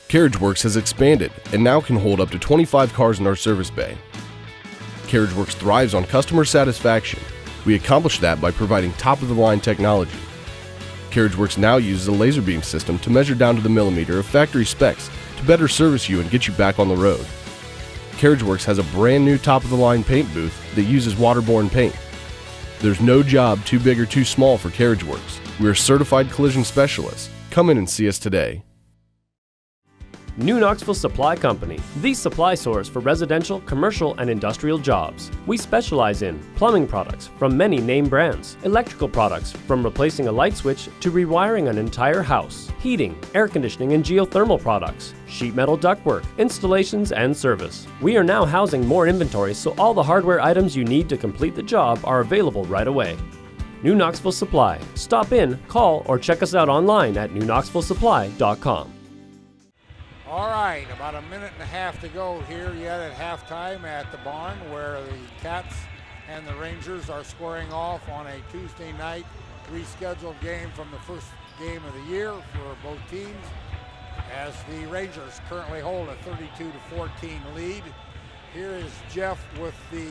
CarriageWorks has expanded and now can hold up to 25 cars in our service bay. CarriageWorks thrives on customer satisfaction. We accomplish that by providing top-of-the-line technology. CarriageWorks now uses a laser beam system to measure down to the millimeter of factory specs to better service you and get you back on the road. CarriageWorks has a brand new top-of-the-line paint booth that uses waterborne paint. There's no job too big or too small for CarriageWorks. We are certified collision specialists. Come in and see us today. New Knoxville Supply Company, the supply source for residential, commercial, and industrial jobs. We specialize in plumbing products from many name brands, electrical products from replacing a light switch to rewiring an entire house, heating, air conditioning, and geothermal products, sheet metal ductwork, installations, and service. We are now housing more inventory, so all the hardware items you need to complete the job are available right away. New Knoxville Supply. Stop in, call, or check us out online at newknoxvillesupply.com. All right, about a minute and a half to go here yet at halftime at the barn, where the Cats and the Rangers are squaring off on a Tuesday night rescheduled game from the first game of the year for both teams, as the Rangers currently hold a 32-14 lead. Here is Jeff with the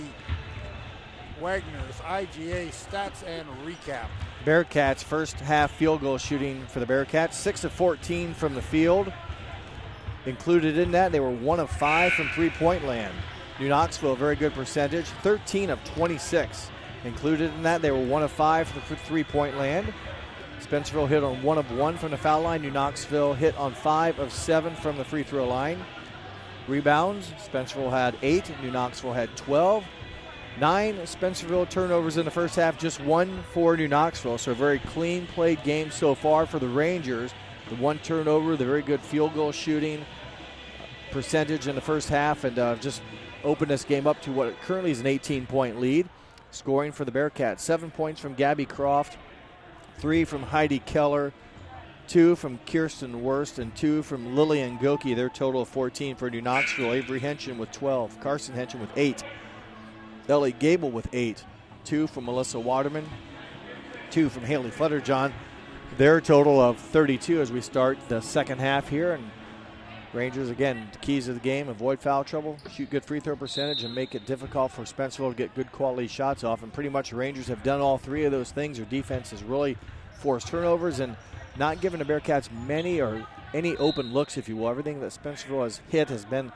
Wagner's IGA stats and recap. Bearcats first half field goal shooting for the Bearcats, 6 of 14 from the field. Included in that, they were 1 of 5 from three-point land. New Knoxville, a very good percentage, 13 of 26. Included in that, they were 1 of 5 from three-point land. Spencerville hit on 1 of 1 from the foul line. New Knoxville hit on 5 of 7 from the free throw line. Rebounds, Spencerville had 8, New Knoxville had 12. 9 Spencerville turnovers in the first half, just 1 for New Knoxville. So a very clean played game so far for the Rangers. The 1 turnover, the very good field goal shooting percentage in the first half, and just opened this game up to what currently is an 18-point lead. Scoring for the Bearcats, 7 points from Gabby Croft, 3 from Heidi Keller, 2 from Kirsten Wurst, and 2 from Lillian Goki. Their total of 14 for New Knoxville. Avery Henson with 12, Carson Henson with 8, Ellie Gable with 8, 2 from Melissa Waterman, 2 from Haley Flutterjohn. Their total of 32 as we start the second half here. And Rangers, again, the keys of the game: avoid foul trouble, shoot good free throw percentage, and make it difficult for Spencerville to get good quality shots off. And pretty much the Rangers have done all 3 of those things. Their defense has really forced turnovers and not given the Bearcats many or any open looks, if you will. Everything that Spencerville has hit has been,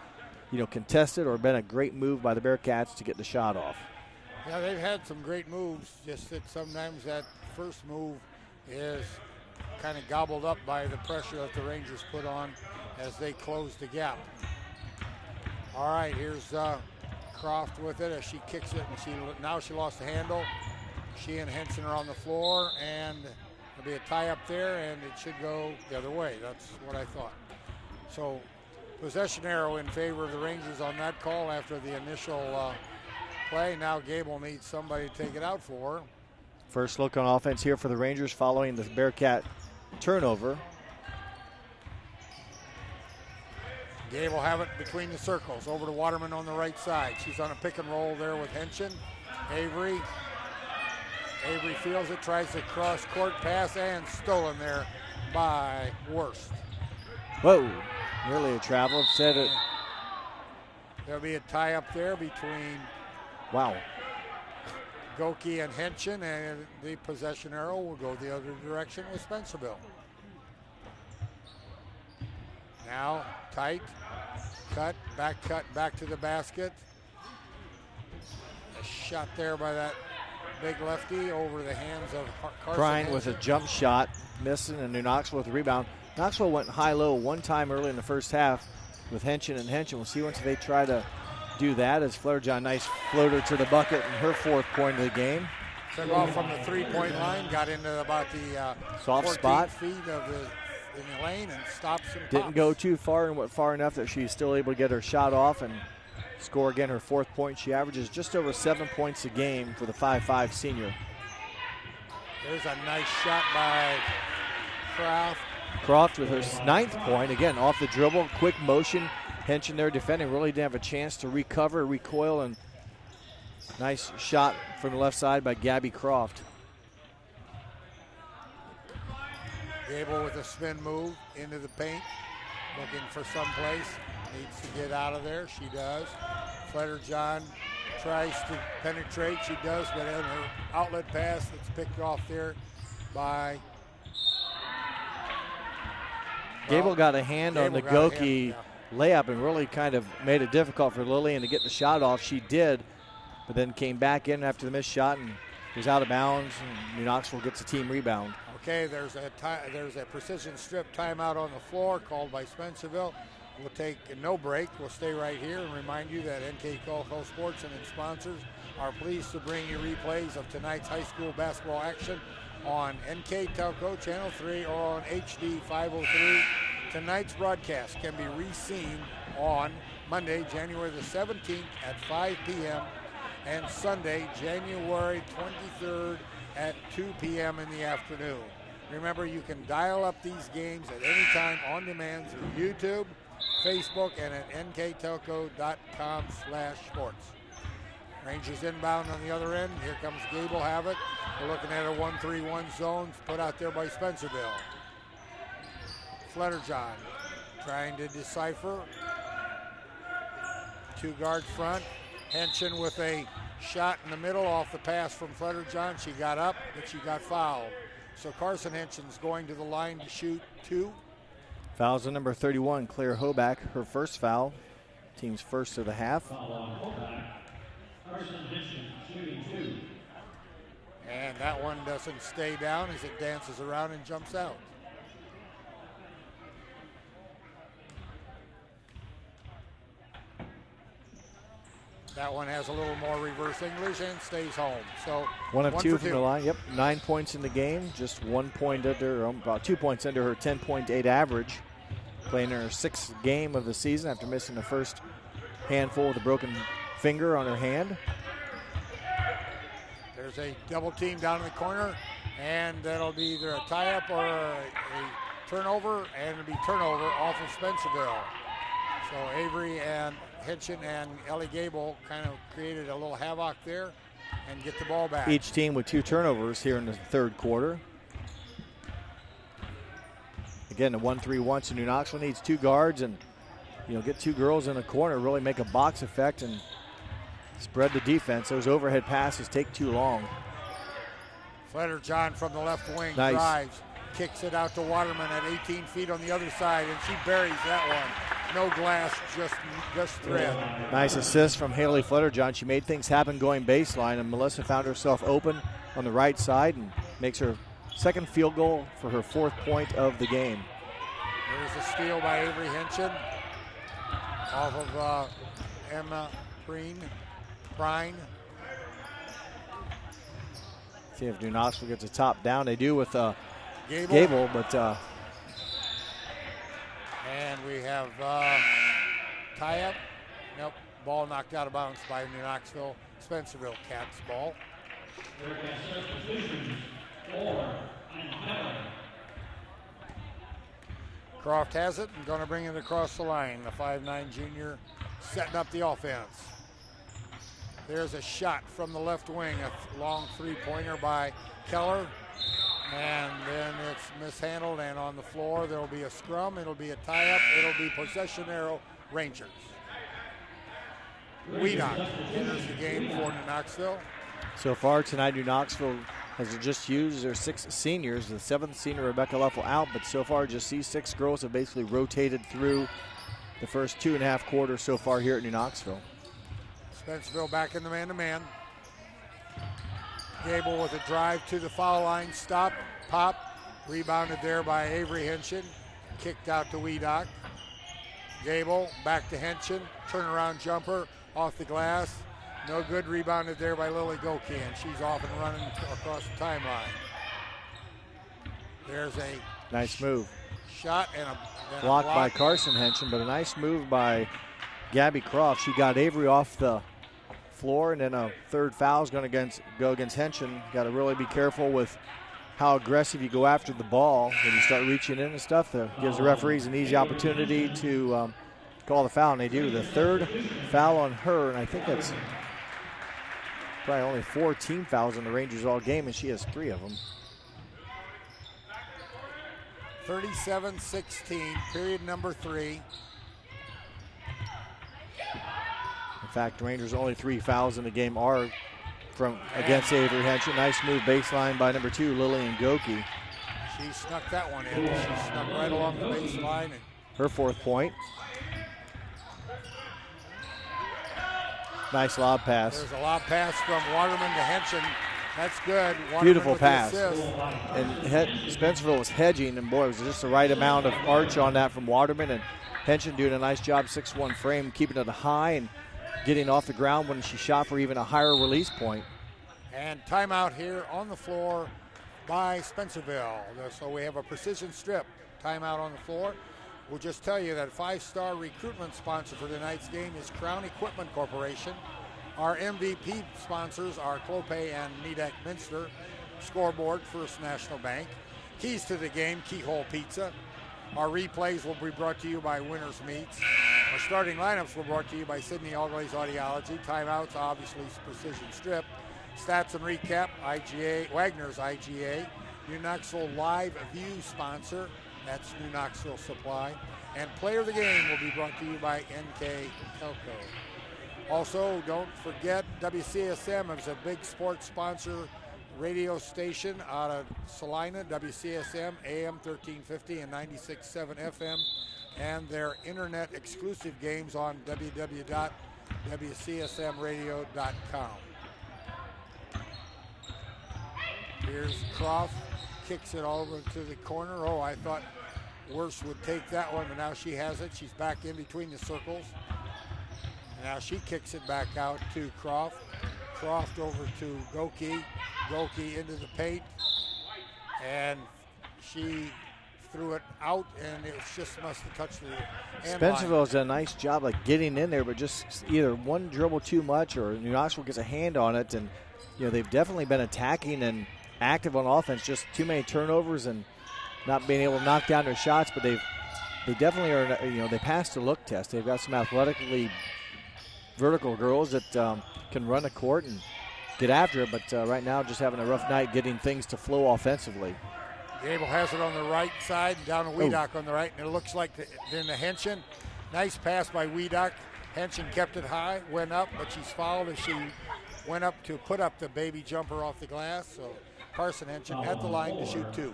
contested or been a great move by the Bearcats to get the shot off. Yeah, they've had some great moves, just that sometimes that first move is kind of gobbled up by the pressure that the Rangers put on as they close the gap. All right, here's Croft with it as she kicks it, and now she lost the handle. She and Henson are on the floor, and there'll be a tie up there, and it should go the other way. That's what I thought. So possession arrow in favor of the Rangers on that call after the initial play. Now Gable needs somebody to take it out for her. First look on offense here for the Rangers following the Bearcat turnover. Gabe will have it between the circles. Over to Waterman on the right side. She's on a pick and roll there with Henson. Avery. Avery feels it, tries to cross-court pass, and stolen there by Worst. Whoa, nearly a travel. Said it. There'll be a tie up there between Goki and Henson, and the possession arrow will go the other direction with Spencerville. Now, tight, cut back to the basket. A shot there by that big lefty over the hands of Carson. Bryant with a jump shot, missing, and New Knoxville with the rebound. Knoxville went high-low one time early in the first half with Henson and Henson. We'll see once they try to do that as Fletcherjohn, nice floater to the bucket and her 4th point of the game. Took off from the 3-point line, got into about the soft 14 spot feet in the lane and stops and didn't pops. go too far and went far enough that she's still able to get her shot off and score again her 4th point. She averages just over 7 points a game for the 5'5" senior. There's a nice shot by Croft with her 9th point. Again, off the dribble, quick motion. Henson there defending, really didn't have a chance to recover, recoil, and nice shot from the left side by Gabby Croft. Gable with a spin move into the paint, looking for someplace. Needs to get out of there. She does. Fletcherjohn tries to penetrate. She does, but in her outlet pass, it's picked off there by... Gable got a hand on the Goki layup and really kind of made it difficult for Lillian to get the shot off. She did, but then came back in after the missed shot and was out of bounds. And New Knoxville gets a team rebound. Okay, there's a precision strip timeout on the floor called by Spencerville. We'll take no break. We'll stay right here and remind you that NKTelco Sports and its sponsors are pleased to bring you replays of tonight's high school basketball action on NKTelco Channel 3 or on HD 503. Tonight's broadcast can be re-seen on Monday, January the 17th at 5 p.m. and Sunday, January 23rd at 2 p.m. in the afternoon. Remember, you can dial up these games at any time on demand through YouTube, Facebook, and at nktelco.com/sports. Rangers inbound on the other end. Here comes Gable have it. We're looking at a 1-3-1 zone put out there by Spencerville. Fletcherjohn trying to decipher. 2 guards front. Henson with a shot in the middle off the pass from Fletcherjohn. She got up, but she got fouled. So Carson Henson's going to the line to shoot 2. Fouls on number 31, Claire Hoback, her first foul. Team's first of the half. And that one doesn't stay down as it dances around and jumps out. That one has a little more reverse English and stays home. So 1 of 2 from the line. Yep, 9 points in the game. Just 1 point under, about 2 points under her 10.8 average. Playing her 6th game of the season after missing the first handful with a broken finger on her hand. There's a double team down in the corner, and that'll be either a tie-up or a turnover, and it'll be turnover off of Spencerville. So Avery and Henson and Ellie Gable kind of created a little havoc there and get the ball back. Each team with 2 turnovers here in the third quarter. Again, the 1-3-1, so New Knoxville needs 2 guards and, get 2 girls in the corner, really make a box effect and spread the defense. Those overhead passes take too long. Fletcherjohn from the left wing drives, kicks it out to Waterman at 18 feet on the other side, and she buries that one. No glass, just thread. Nice assist from Haley Fletcherjohn. She made things happen going baseline, and Melissa found herself open on the right side and makes her second field goal for her 4th point of the game. There's a steal by Avery Henson off of Emma Prine. See if New Knoxville gets a top down. They do with Gable, but and we have tie-up. Nope, ball knocked out of bounds by New Knoxville. Spencerville Cats ball. Croft has it and going to bring it across the line. The 5'9" junior setting up the offense. There's a shot from the left wing, a long three-pointer by Keller. And then it's mishandled, and on the floor there will be a scrum. It'll be a tie-up. It'll be possession arrow, Rangers. Weedock enters the game for New Knoxville. So far tonight, New Knoxville has just used their 6 seniors. The 7th senior, Rebecca Leffel, out, but so far just these 6 girls have basically rotated through the first 2.5 quarters so far here at New Knoxville. Spencerville back in the man-to-man. Gable with a drive to the foul line, stop, pop, rebounded there by Avery Henshin, kicked out to Weedock. Gable back to Henshin, turnaround jumper off the glass, no good, rebounded there by Lily Goki, and she's off and running across the timeline. There's a nice move. Shot and a block by Carson Henshin, but a nice move by Gabby Croft. She got Avery off the floor, and then a third foul is going to go against Henshin. Got to really be careful with how aggressive you go after the ball when you start reaching in and stuff. That gives the referees an easy opportunity to call the foul, and they do. The third foul on her, and I think that's probably only 4 team fouls on the Rangers all game, and she has 3 of them. 37-16, period number 3. In fact, Rangers' only 3 fouls in the game are from against Avery Henshin. Nice move baseline by number 2, Lillian Goki. She snuck that one in. She snuck right along the baseline. And her 4th point. Nice lob pass. There's a lob pass from Waterman to Henshin. That's good. Waterman beautiful pass. And Spencerville was hedging, and boy, it was just the right amount of arch on that from Waterman. And Henshin doing a nice job, 6'1" frame, keeping it high and getting off the ground when she shot for even a higher release point. And timeout here on the floor by Spencerville. So we have a precision strip timeout on the floor. We'll just tell you that 5-star recruitment sponsor for tonight's game is Crown Equipment Corporation. Our MVP sponsors are Clopay and Nidec Minster. Scoreboard, First National Bank. Keys to the game, Keyhole Pizza. Our replays will be brought to you by Winners Meats. Our starting lineups were brought to you by Sidney Allglaze Audiology. Timeouts, obviously, Precision Strip. Stats and recap, IGA, Wagner's IGA. New Knoxville Live View sponsor. That's New Knoxville Supply. And Player of the Game will be brought to you by NKTelco. Also, don't forget WCSM is a big sports sponsor radio station out of Salina, WCSM, AM 1350 and 96.7 FM, and their internet exclusive games on www.wcsmradio.com. Here's Croft, kicks it over to the corner. Oh, I thought Worse would take that one, but now she has it. She's back in between the circles. Now she kicks it back out to Croft. Croft over to Goki. Goki into the paint. And she threw it out, and it just must have touched the end line. Spencerville's done a nice job like getting in there, but just either one dribble too much or New Knoxville gets a hand on it. And, you know, they've definitely been attacking and active on offense, just too many turnovers and not being able to knock down their shots, but they definitely are, you know, they passed the look test. They've got some athletically vertical girls that can run a court and get after it, but right now just having a rough night getting things to flow offensively. Gable has it on the right side, down to Weedock on the right, and it looks like then the Henshin. Nice pass by Weedock. Henshin kept it high, went up, but she's fouled as she went up to put up the baby jumper off the glass. So Carson Henshin at the line to shoot 2.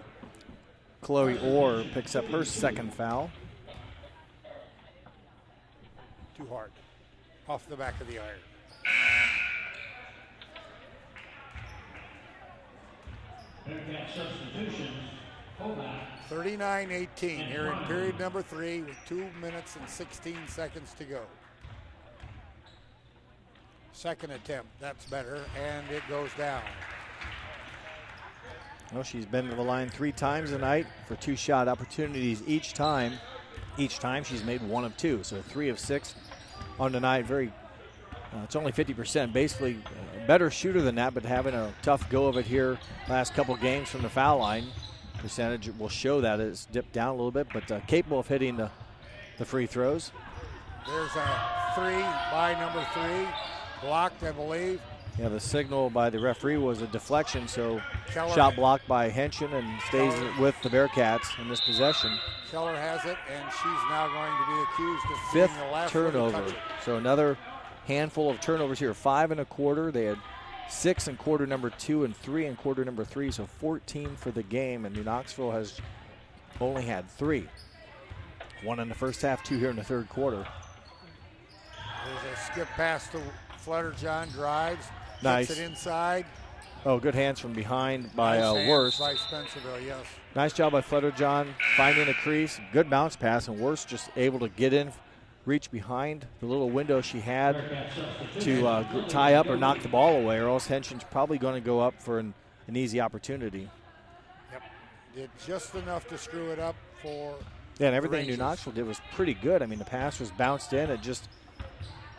Chloe Orr picks up her 2nd foul. Too hard. Off the back of the iron. Substitutions. 39-18 here in period number 3 with 2 minutes and 16 seconds to go. Second attempt, that's better, and it goes down. Well, she's been to the line 3 times tonight for 2 shot opportunities each time. Each time she's made 1 of 2, so 3 of 6 on the night. It's only 50%, basically a better shooter than that, but having a tough go of it here last couple games from the foul line. percentage will show that it's dipped down a little bit, but capable of hitting the free throws. There's a three by number 3, blocked, I believe. Yeah, the signal by the referee was a deflection, so Keller, shot blocked by Henshin and stays with the Bearcats in this possession. Keller has it, and she's now going to be accused of Fifth being the last turnover. So another handful of turnovers here. 5 in a quarter. They had 6 in quarter number 2 and 3 in quarter number 3, so 14 for the game, and New Knoxville has only had 3. 1 in the first half, 2 here in the third quarter. There's a skip pass to Flutterjohn, drives, nice. Gets it inside. Oh, good hands from behind by Nice Worst. by Spencerville, yes. Nice job by Flutterjohn finding a crease. Good bounce pass, and Worst just able to get in, reach behind the little window she had to tie up or knock the ball away, or else Henshin's probably going to go up for an easy opportunity. Yep, did just enough to screw it up for Yeah, and everything Rangers. New Knoxville did was pretty good. I mean, the pass was bounced in. It just,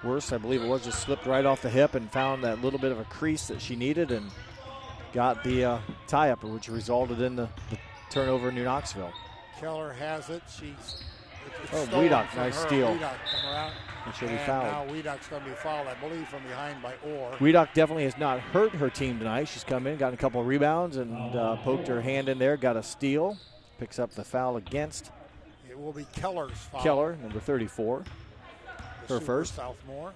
Worst, I believe it was, just slipped right off the hip and found that little bit of a crease that she needed and got the tie-up, which resulted in the turnover in New Knoxville. Keller has it. She's Wiedock, nice steal. Wiedock come around. And she'll be And fouled. now Wiedock's going to be fouled, I believe, from behind by Orr. Wiedock definitely has not hurt her team tonight. She's come in, gotten a couple of rebounds, and poked her hand in there, got a steal. Picks up the foul against It will be Keller's foul. Keller, number 34. The Her super first. sophomore.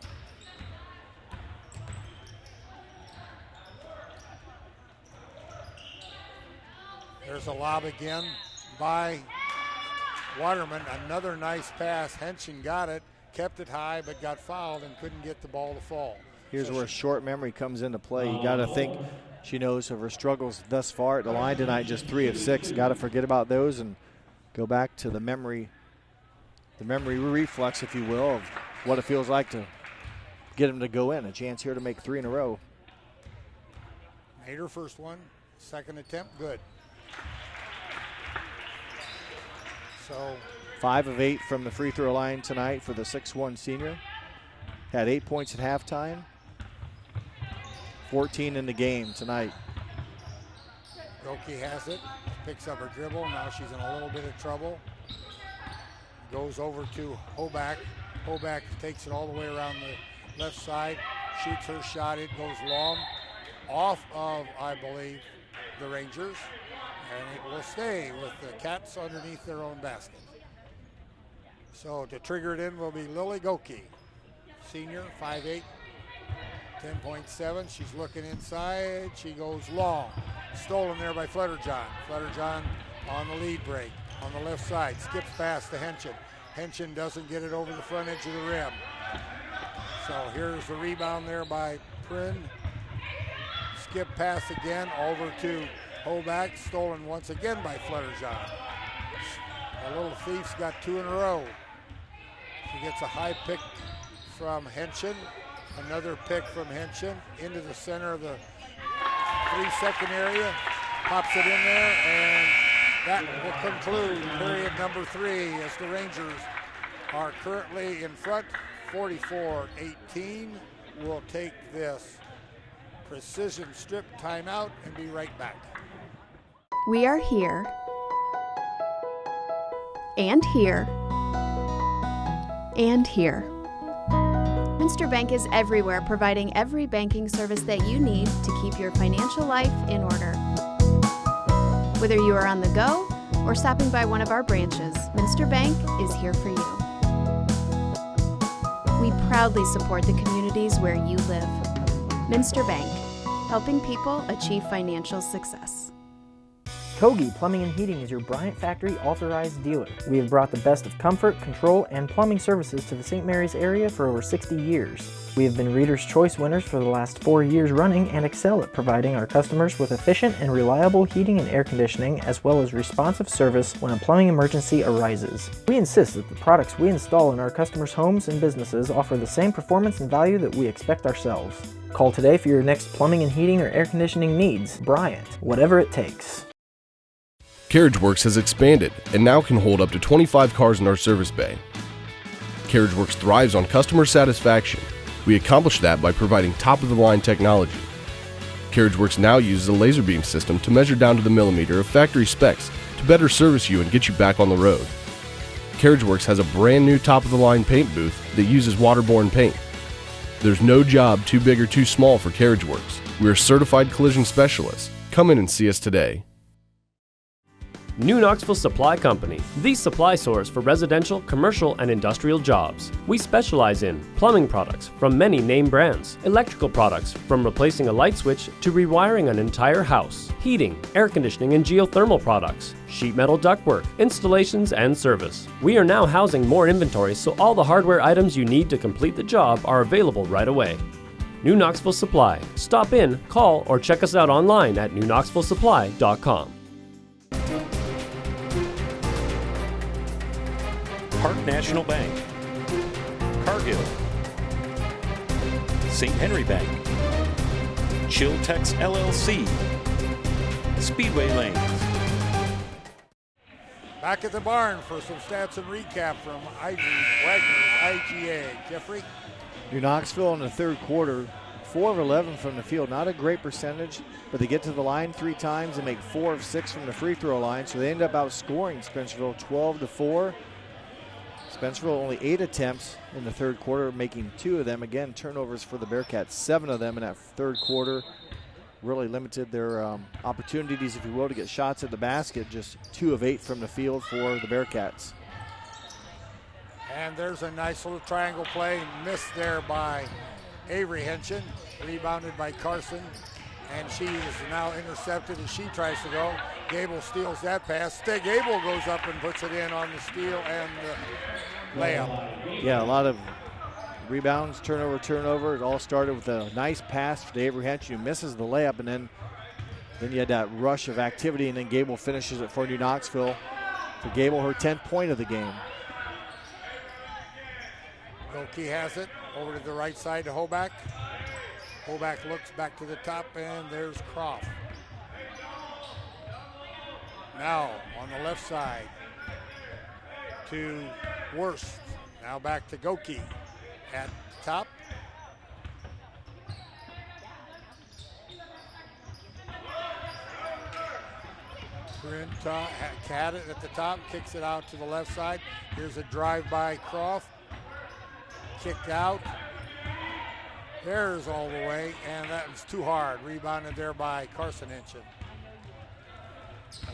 There's a lob again by Waterman. Another nice pass. Henshin got it, kept it high, but got fouled and couldn't get the ball to fall. Here's So where short memory comes into play. You got to think she knows of her struggles thus far at the line tonight, just 3 of 6. Got to forget about those and go back to the memory reflex, if you will, of what it feels like to get them to go in. A chance here to make 3 in a row. Made her first one, second attempt, good. So 5 of 8 from the free throw line tonight for the 6'1 senior. Had 8 points at halftime. 14 in the game tonight. Goki has it, picks up her dribble. Now she's in a little bit of trouble. Goes over to Hoback. Hoback takes it all the way around the left side, shoots her shot. It goes long, off of, I believe, the Rangers, and it will stay with the Cats underneath their own basket. So to trigger it in will be Lily Goki, senior, 5'8", 10.7. She's looking inside. She goes long. Stolen there by Flutterjohn. Flutterjohn on the lead break on the left side. Skips past to Henshin. Henshin doesn't get it over the front edge of the rim. So here's the rebound there by Prin. Skip pass again over to Hoback. Stolen once again by Flutterjohn. The little thief's got 2 in a row. She gets a high pick from Henshin. Another pick from Henshin into the center of the 3-second area. Pops it in there, and that will conclude period number 3 as the Rangers are currently in front, 44-18. We'll take this precision strip timeout and be right back. We are here and here and here. Minster Bank is everywhere, providing every banking service that you need to keep your financial life in order. Whether you are on the go or stopping by one of our branches, Minster Bank is here for you. We proudly support the communities where you live. Minster Bank, helping people achieve financial success. Kogi Plumbing and Heating is your Bryant Factory authorized dealer. We have brought the best of comfort, control, and plumbing services to the St. Mary's area for over 60 years. We have been Reader's Choice winners for the last 4 years running and excel at providing our customers with efficient and reliable heating and air conditioning, as well as responsive service when a plumbing emergency arises. We insist that the products we install in our customers' homes and businesses offer the same performance and value that we expect ourselves. Call today for your next plumbing and heating or air conditioning needs. Bryant, whatever it takes. CarriageWorks has expanded and now can hold up to 25 cars in our service bay. CarriageWorks thrives on customer satisfaction. We accomplish that by providing top-of-the-line technology. CarriageWorks now uses a laser beam system to measure down to the millimeter of factory specs to better service you and get you back on the road. CarriageWorks has a brand new top-of-the-line paint booth that uses waterborne paint. There's no job too big or too small for CarriageWorks. We're certified collision specialists. Come in and see us today. New Knoxville Supply Company, the supply source for residential, commercial, and industrial jobs. We specialize in plumbing products from many name brands, electrical products from replacing a light switch to rewiring an entire house, heating, air conditioning, and geothermal products, sheet metal ductwork, installations, and service. We are now housing more inventory, so all the hardware items you need to complete the job are available right away. New Knoxville Supply. Stop in, call, or check us out online at newknoxvillesupply.com. Park National Bank, Cargill, St. Henry Bank, Chiltex LLC, Speedway Lanes. Back at the barn for some stats and recap from Wagner's IGA. Jeffrey? New Knoxville in the third quarter, 4 of 11 from the field. Not a great percentage, but they get to the line 3 times and make 4 of 6 from the free throw line, so they end up outscoring Spencerville 12-4. Spencerville only 8 attempts in the third quarter, making 2 of them. Again, turnovers for the Bearcats, 7 of them in that third quarter. Really limited their opportunities, if you will, to get shots at the basket. Just 2 of 8 from the field for the Bearcats. And there's a nice little triangle play, missed there by Avery Henshin, rebounded by Carson. And she is now intercepted as she tries to go. Gable steals that pass. Gable goes up and puts it in on the steal and the layup. Yeah, a lot of rebounds, turnover. It all started with a nice pass to Avery Hench, who misses the layup, and then you had that rush of activity, and then Gable finishes it for New Knoxville. For Gable, her 10th point of the game. Goki has it over to the right side to Hoback. Hoback looks back to the top, and there's Croft. Now on the left side to Worst. Now back to Goki at the top. Had it at the top, kicks it out to the left side. Here's a drive by Croft. Kicked out. There's all the way, and that was too hard. Rebounded there by Carson Hinchin.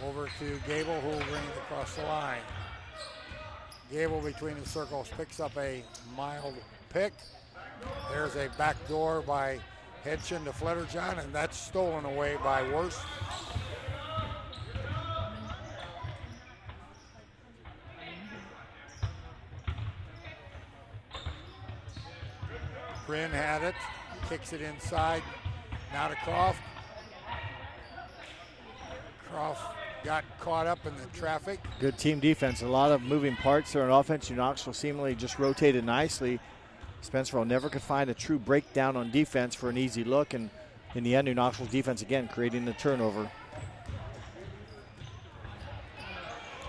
Over to Gable, who will bring it across the line. Gable between the circles picks up a mild pick. There's a back door by Hinchin to Fletterjohn, and that's stolen away by Worst. Bryn had it, kicks it inside, now to Croft. Croft got caught up in the traffic. Good team defense, a lot of moving parts there on offense. New Knoxville seemingly just rotated nicely. Spencerville never could find a true breakdown on defense for an easy look, and in the end, New Knoxville's defense again creating the turnover.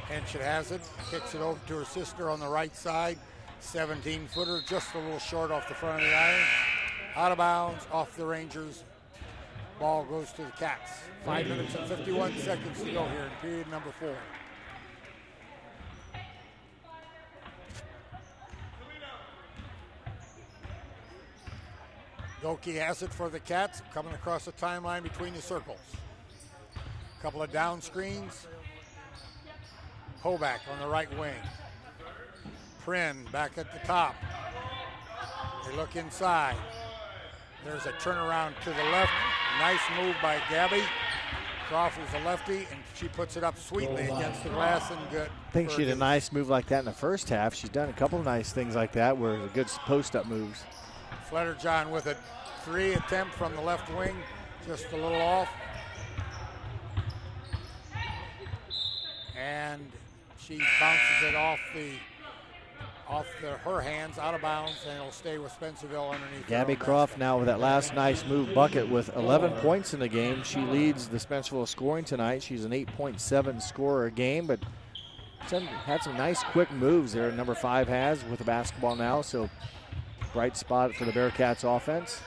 Henshin has it, kicks it over to her sister on the right side. 17-footer, just a little short off the front of the iron. Out of bounds, off the Rangers. Ball goes to the Cats. 5 minutes and 51 seconds to go here in period number 4. Goki has it for the Cats, coming across the timeline between the circles. A couple of down screens. Hoback on the right wing. Prin back at the top. They look inside. There's a turnaround to the left. Nice move by Gabby. Croft is a lefty, and she puts it up sweetly against the glass and good. I think she had a nice move like that in the first half. She's done a couple of nice things like that where the good post-up moves. Fletterjohn with a 3 attempt from the left wing, just a little off. And she bounces it off her hands, out of bounds, and it'll stay with Spencerville underneath. Gabby Croft now with that last nice move bucket with 11 points in the game. She leads the Spencerville scoring tonight. She's an 8.7 scorer a game, but had some nice quick moves there. Number 5 has with the basketball now, so bright spot for the Bearcats offense.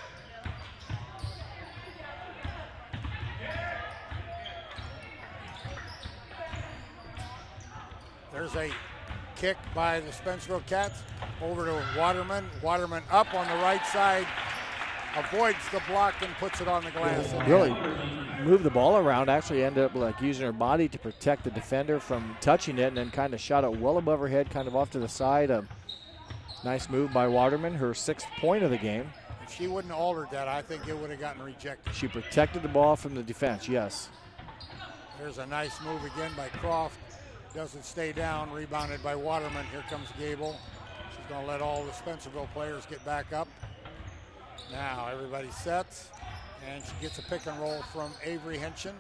There's a kick by the Spencerville Cats over to Waterman. Waterman up on the right side, avoids the block and puts it on the glass. Really moved the ball around, actually ended up like using her body to protect the defender from touching it, and then kind of shot it well above her head, kind of off to the side. A nice move by Waterman, her 6th point of the game. If she wouldn't have altered that, I think it would have gotten rejected. She protected the ball from the defense, yes. There's a nice move again by Croft. Doesn't stay down, rebounded by Waterman. Here comes Gable. She's going to let all the Spencerville players get back up. Now everybody sets, and she gets a pick and roll from Avery Henshin.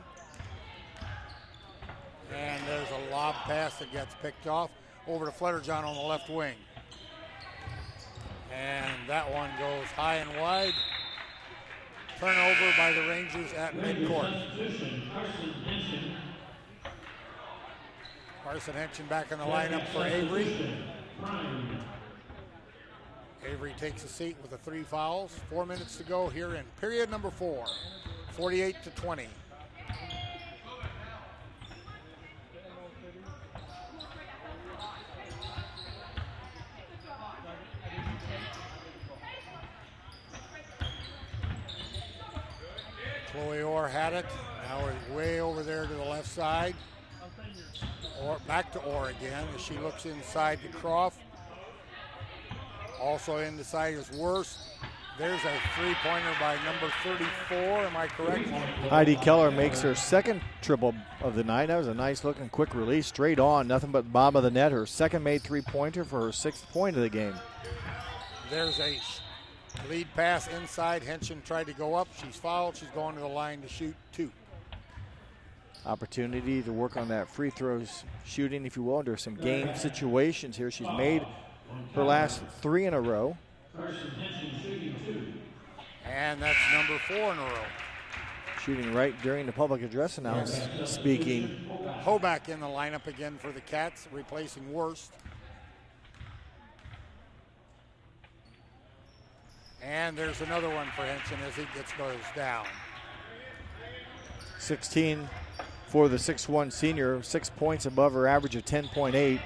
And there's a lob pass that gets picked off over to Flutterjohn on the left wing. And that one goes high and wide. Turnover by the Rangers at midcourt. Carson Henshin back in the lineup for Avery. Avery takes a seat with the 3 fouls. 4 minutes to go here in period number 4. 48-20. Chloe Orr had it. Now we're way over there to the left side. Or back to Orr again as she looks inside to Croft. Also inside is Worst. There's a 3-pointer by number 34. Am I correct? Heidi Keller makes her 2nd triple of the night. That was a nice looking quick release, straight on, nothing but the bottom of the net. Her 2nd made 3-pointer for her 6th point of the game. There's a lead pass inside. Henshin tried to go up. She's fouled. She's going to the line to shoot 2. Opportunity to work on that free throws shooting, if you will, under some game situations here. She's made her last 3 in a row. And that's number 4 in a row. Shooting right during the public address announcement speaking. Hoback in the lineup again for the Cats, replacing Worst. And there's another one for Henshin as he goes down. 16 for the 6'1 senior, 6 points above her average of 10.8.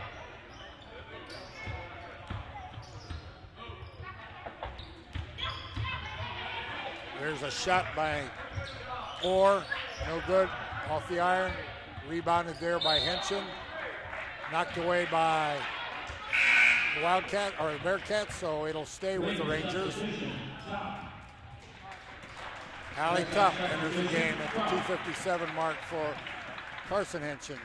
There's a shot by Orr, no good, off the iron. Rebounded there by Henshin. Knocked away by the Wildcat or the Bearcats, so it'll stay with the Rangers. Allie Tupp enters the game at the 2:57 mark for Carson Henshin.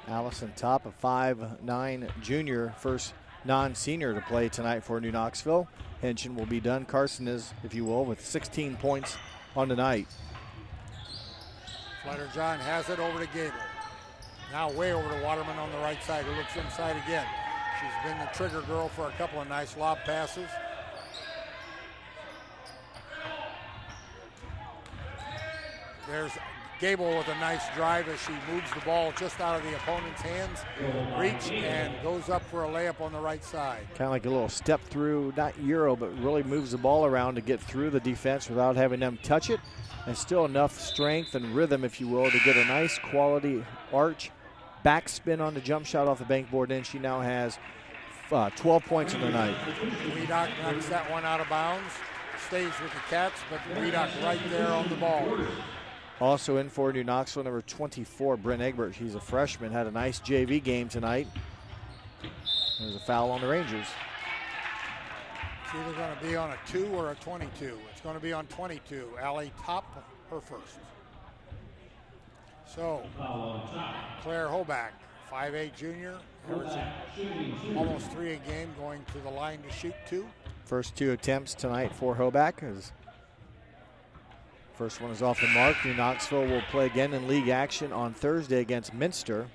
Allison Tupp, a 5'9 junior, first non-senior to play tonight for New Knoxville. Henshin will be done. Carson is, if you will, with 16 points on the night. Flutterjohn has it over to Gable. Now way over to Waterman on the right side, who looks inside again. She's been the trigger girl for a couple of nice lob passes. There's Gable with a nice drive as she moves the ball just out of the opponent's hands. Reach and goes up for a layup on the right side. Kind of like a little step through, not Euro, but really moves the ball around to get through the defense without having them touch it. And still enough strength and rhythm, if you will, to get a nice quality arch backspin on the jump shot off the bank board. And she now has 12 points in the night. Weedock knocks that one out of bounds. Stays with the Cats, but Weedock right there on the ball. Also in for New Knoxville, number 24, Brent Egbert. He's a freshman, had a nice JV game tonight. There's a foul on the Rangers. It's either going to be on a 2 or a 22. It's going to be on 22. Allie Tupp, her first. So, Claire Hoback, 5'8 junior, averaging almost 3 a game, going to the line to shoot 2. First 2 attempts tonight for Hoback. First one is off the mark. New Knoxville will play again in league action on Thursday against Minster.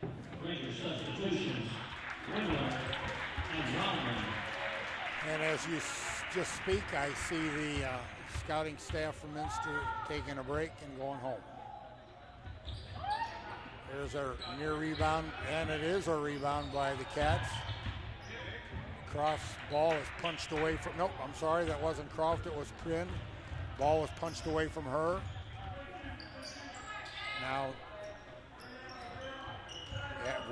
And as you just speak, I see the scouting staff from Minster taking a break and going home. There's our near rebound, and it is a rebound by the Cats. Croft's ball is punched away from, nope, I'm sorry, that wasn't Croft, it was Prin. Ball was punched away from her. Now,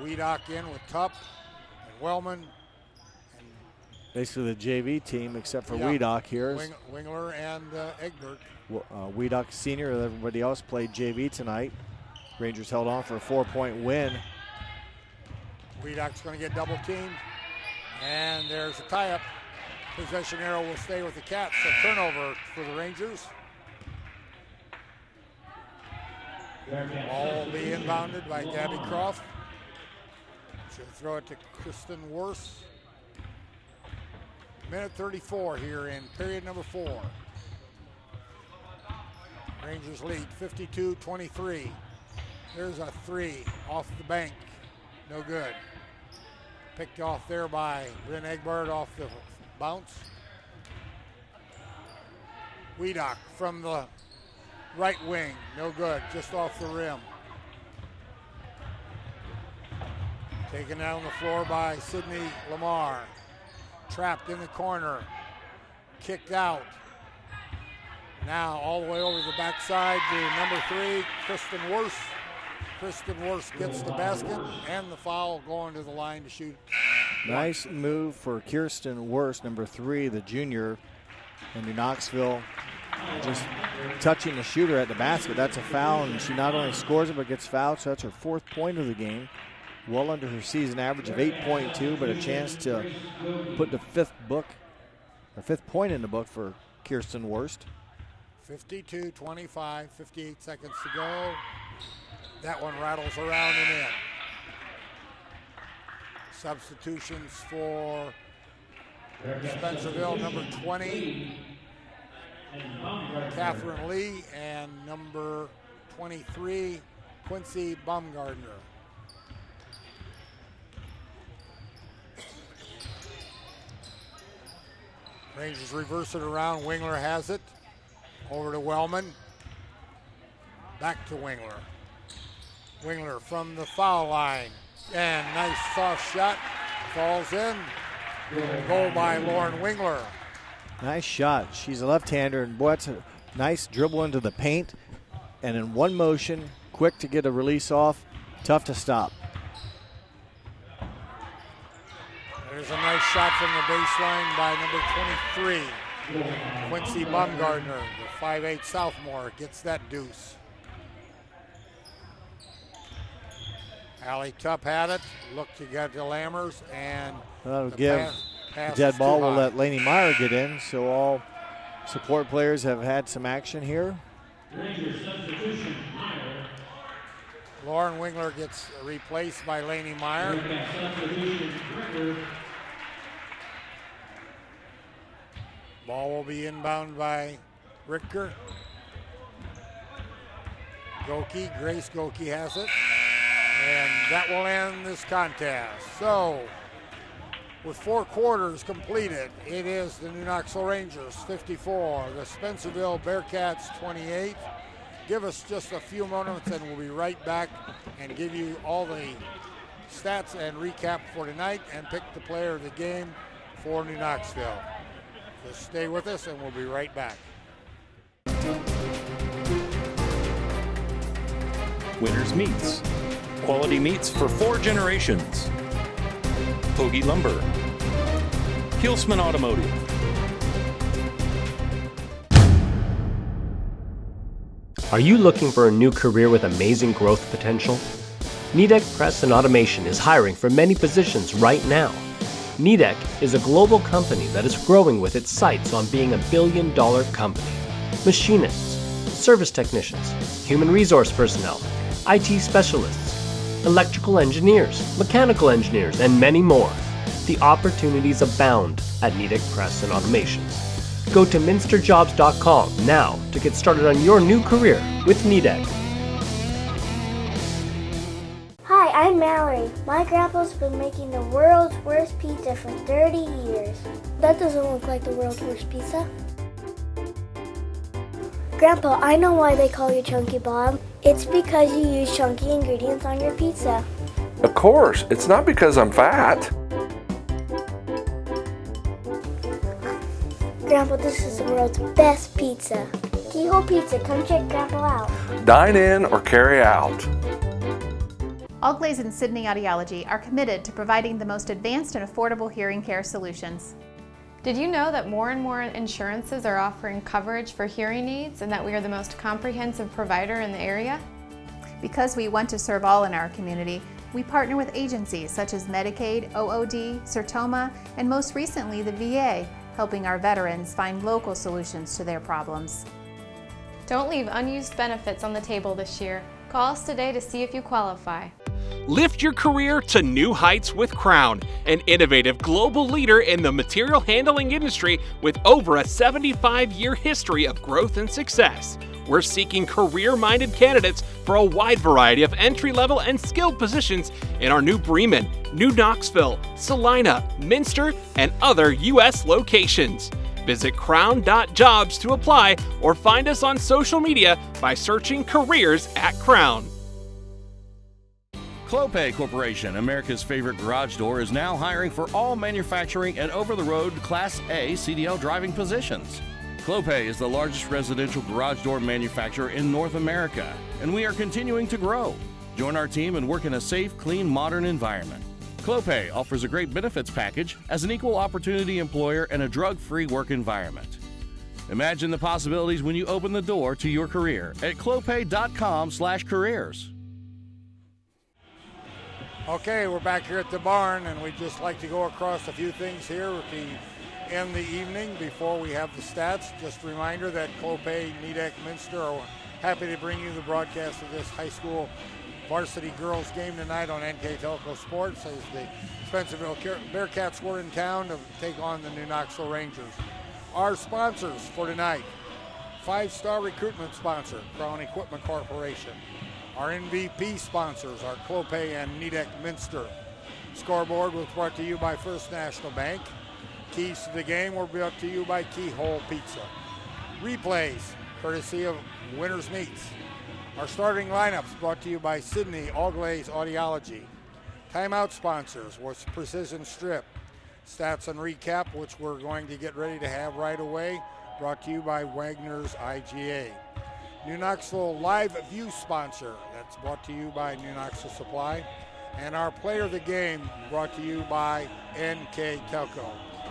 Weedock in with Tupp. Wellman. Basically the JV team except for Weedock here. Wingler and Egbert. Weedock Senior, everybody else played JV tonight. Rangers held on for a 4-point win. Weedock's going to get double teamed. And there's a tie-up. Possession arrow will stay with the Cats. A turnover for the Rangers. Ball will be inbounded by Gabby Croft. She'll throw it to Kristen Worse. Minute 34 here in period number 4. Rangers lead 52-23. There's a 3 off the bank. No good. Picked off there by Brent Egbert off the bounce. Weedock from the right wing. No good. Just off the rim. Taken down the floor by Sydney Lamar. Trapped in the corner. Kicked out. Now all the way over the backside to number 3, Kristen Worse. Kristen Worse gets the basket and the foul, going to the line to shoot. Nice move for Kirsten Worse, number 3, the junior in New Knoxville. Just touching the shooter at the basket. That's a foul, and she not only scores it but gets fouled, so that's her 4th point of the game. Well under her season average of 8.2, but a chance to put the 5th point in the book for Kirsten Worst. 52-25, 58 seconds to go. That one rattles around and in. Substitutions for Spencerville, number 20, Catherine Lee, and number 23, Quincy Baumgardner. Rangers reverse it around. Wingler has it. Over to Wellman. Back to Wingler. Wingler from the foul line. And nice soft shot. Falls in. Goal by Lauren Wingler. Nice shot. She's a left-hander, and boy, that's a nice dribble into the paint. And in one motion, quick to get a release off. Tough to stop. There's a nice shot from the baseline by number 23, Quincy Baumgardner, the 5'8" sophomore, gets that deuce. Allie Tupp had it, looked to get to Lammers, and that'll give the dead ball. Will let Lainey Meyer get in, so all support players have had some action here. Lauren Wingler gets replaced by Lainey Meyer. Ball will be inbound by Ricker. Goki, Grace Goki has it. And that will end this contest. So, with 4 quarters completed, it is the New Knoxville Rangers 54, the Spencerville Bearcats 28. Give us just a few moments and we'll be right back and give you all the stats and recap for tonight and pick the player of the game for New Knoxville. Just stay with us and we'll be right back. Winners Meats. Quality meats for 4 generations. Hoagie Lumber. Hilsman Automotive. Are you looking for a new career with amazing growth potential? Nidec Press and Automation is hiring for many positions right now. Nidec is a global company that is growing with its sights on being $1 billion company. Machinists, service technicians, human resource personnel, IT specialists, electrical engineers, mechanical engineers, and many more. The opportunities abound at Nidec Press and Automation. Go to minsterjobs.com now to get started on your new career with Nidec. Hi, I'm Mallory. My grandpa's been making the world's worst pizza for 30 years. That doesn't look like the world's worst pizza. Grandpa, I know why they call you Chunky Bob. It's because you use chunky ingredients on your pizza. Of course, it's not because I'm fat. Grandpa, this is the world's best pizza. Keyhole Pizza, come check Grandpa out. Dine in or carry out. Allglaze and Sydney Audiology are committed to providing the most advanced and affordable hearing care solutions. Did you know that more and more insurances are offering coverage for hearing aids and that we are the most comprehensive provider in the area? Because we want to serve all in our community, we partner with agencies such as Medicaid, OOD, Sertoma, and most recently the VA, helping our veterans find local solutions to their problems. Don't leave unused benefits on the table this year. Call us today to see if you qualify. Lift your career to new heights with Crown, an innovative global leader in the material handling industry with over a 75-year history of growth and success. We're seeking career-minded candidates for a wide variety of entry-level and skilled positions in our new Bremen, New Knoxville, Salina, Minster, and other U.S. locations. Visit crown.jobs to apply or find us on social media by searching Careers at Crown. Clopay Corporation, America's favorite garage door, is now hiring for all manufacturing and over-the-road Class A CDL driving positions. Clopay is the largest residential garage door manufacturer in North America, and we are continuing to grow. Join our team and work in a safe, clean, modern environment. Clopay offers a great benefits package as an equal opportunity employer and a drug-free work environment. Imagine the possibilities when you open the door to your career at clopay.com/careers. Okay, we're back here at the barn, and we'd just like to go across a few things here at the end of the evening before we have the stats. Just a reminder that Clopay, Nidec, Minster are happy to bring you the broadcast of this high school varsity girls game tonight on NKTelco Sports as the Spencerville Bearcats were in town to take on the New Knoxville Rangers. Our sponsors for tonight: 5-star recruitment sponsor, Crown Equipment Corporation. Our MVP sponsors are Clopay and Nidec Minster. Scoreboard was brought to you by First National Bank. Keys to the game were brought to you by Keyhole Pizza. Replays, courtesy of Winners Meats. Our starting lineups brought to you by Sydney Allglaze Audiology. Timeout sponsors was Precision Strip. Stats and recap, which we're going to get ready to have right away, brought to you by Wagner's IGA. New Knoxville Live View sponsor, that's brought to you by New Knoxville Supply. And our player of the game brought to you by NKTelco.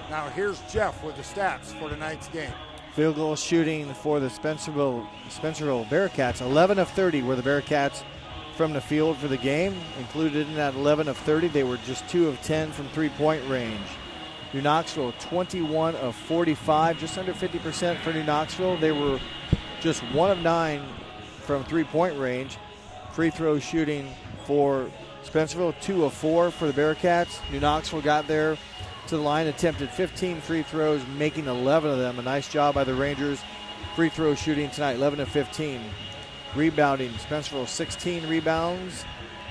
Now here's Jeff with the stats for tonight's game. Field goal shooting for the Spencerville Bearcats. 11 of 30 were the Bearcats from the field for the game. Included in that 11 of 30, they were just 2 of 10 from three-point range. New Knoxville, 21 of 45, just under 50% for New Knoxville. They were just 1 of 9 from three-point range. Free throw shooting for Spencerville, 2 of 4 for the Bearcats. New Knoxville got there to the line, attempted 15 free throws, making 11 of them. A nice job by the Rangers. Free throw shooting tonight, 11 of 15. Rebounding, Spencerville 16 rebounds.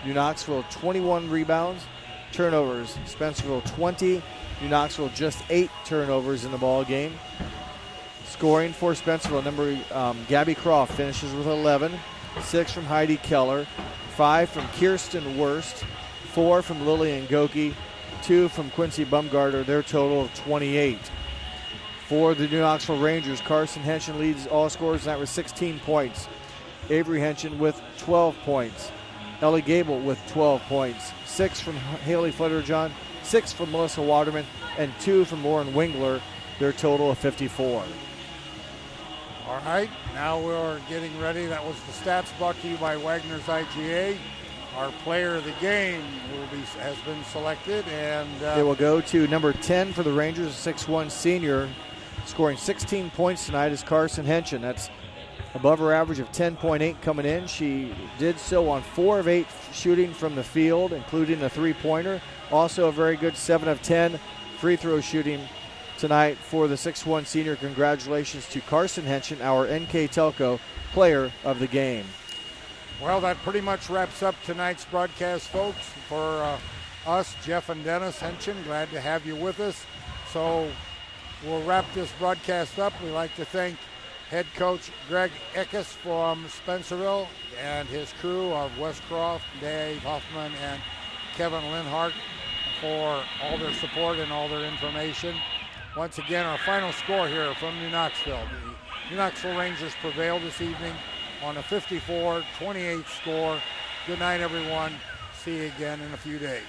New Knoxville 21 rebounds. Turnovers, Spencerville 20. New Knoxville just 8 turnovers in the ball game. Scoring for Spencerville, Gabby Croft finishes with 11. 6 from Heidi Keller. 5 from Kirsten Wurst. 4 from Lillian Goki. 2 from Quincy Bumgarter, their total of 28. For the New Knoxville Rangers, Carson Henshin leads all scorers tonight with 16 points. Avery Henshin with 12 points. Ellie Gable with 12 points. 6 from Haley Flutterjohn, 6 from Melissa Waterman, and 2 from Lauren Wingler, their total of 54. All right, now we're getting ready. That was the stats brought to you by Wagner's IGA. Our player of the game has been selected, and it will go to number 10 for the Rangers, a 6'1 senior, scoring 16 points tonight is Carson Henshin. That's above her average of 10.8 coming in. She did so on 4 of 8 shooting from the field, including a three-pointer. Also a very good 7 of 10 free throw shooting tonight for the 6'1 senior. Congratulations to Carson Henshin, our NKTelco player of the game. Well, that pretty much wraps up tonight's broadcast, folks. For us, Jeff and Dennis Henshin, glad to have you with us. So we'll wrap this broadcast up. We'd like to thank head coach Greg Eckes from Spencerville and his crew of Wes Croft, Dave Hoffman, and Kevin Linhart for all their support and all their information. Once again, our final score here from New Knoxville. The New Knoxville Rangers prevailed this evening on a 54-28 score. Good night, everyone. See you again in a few days.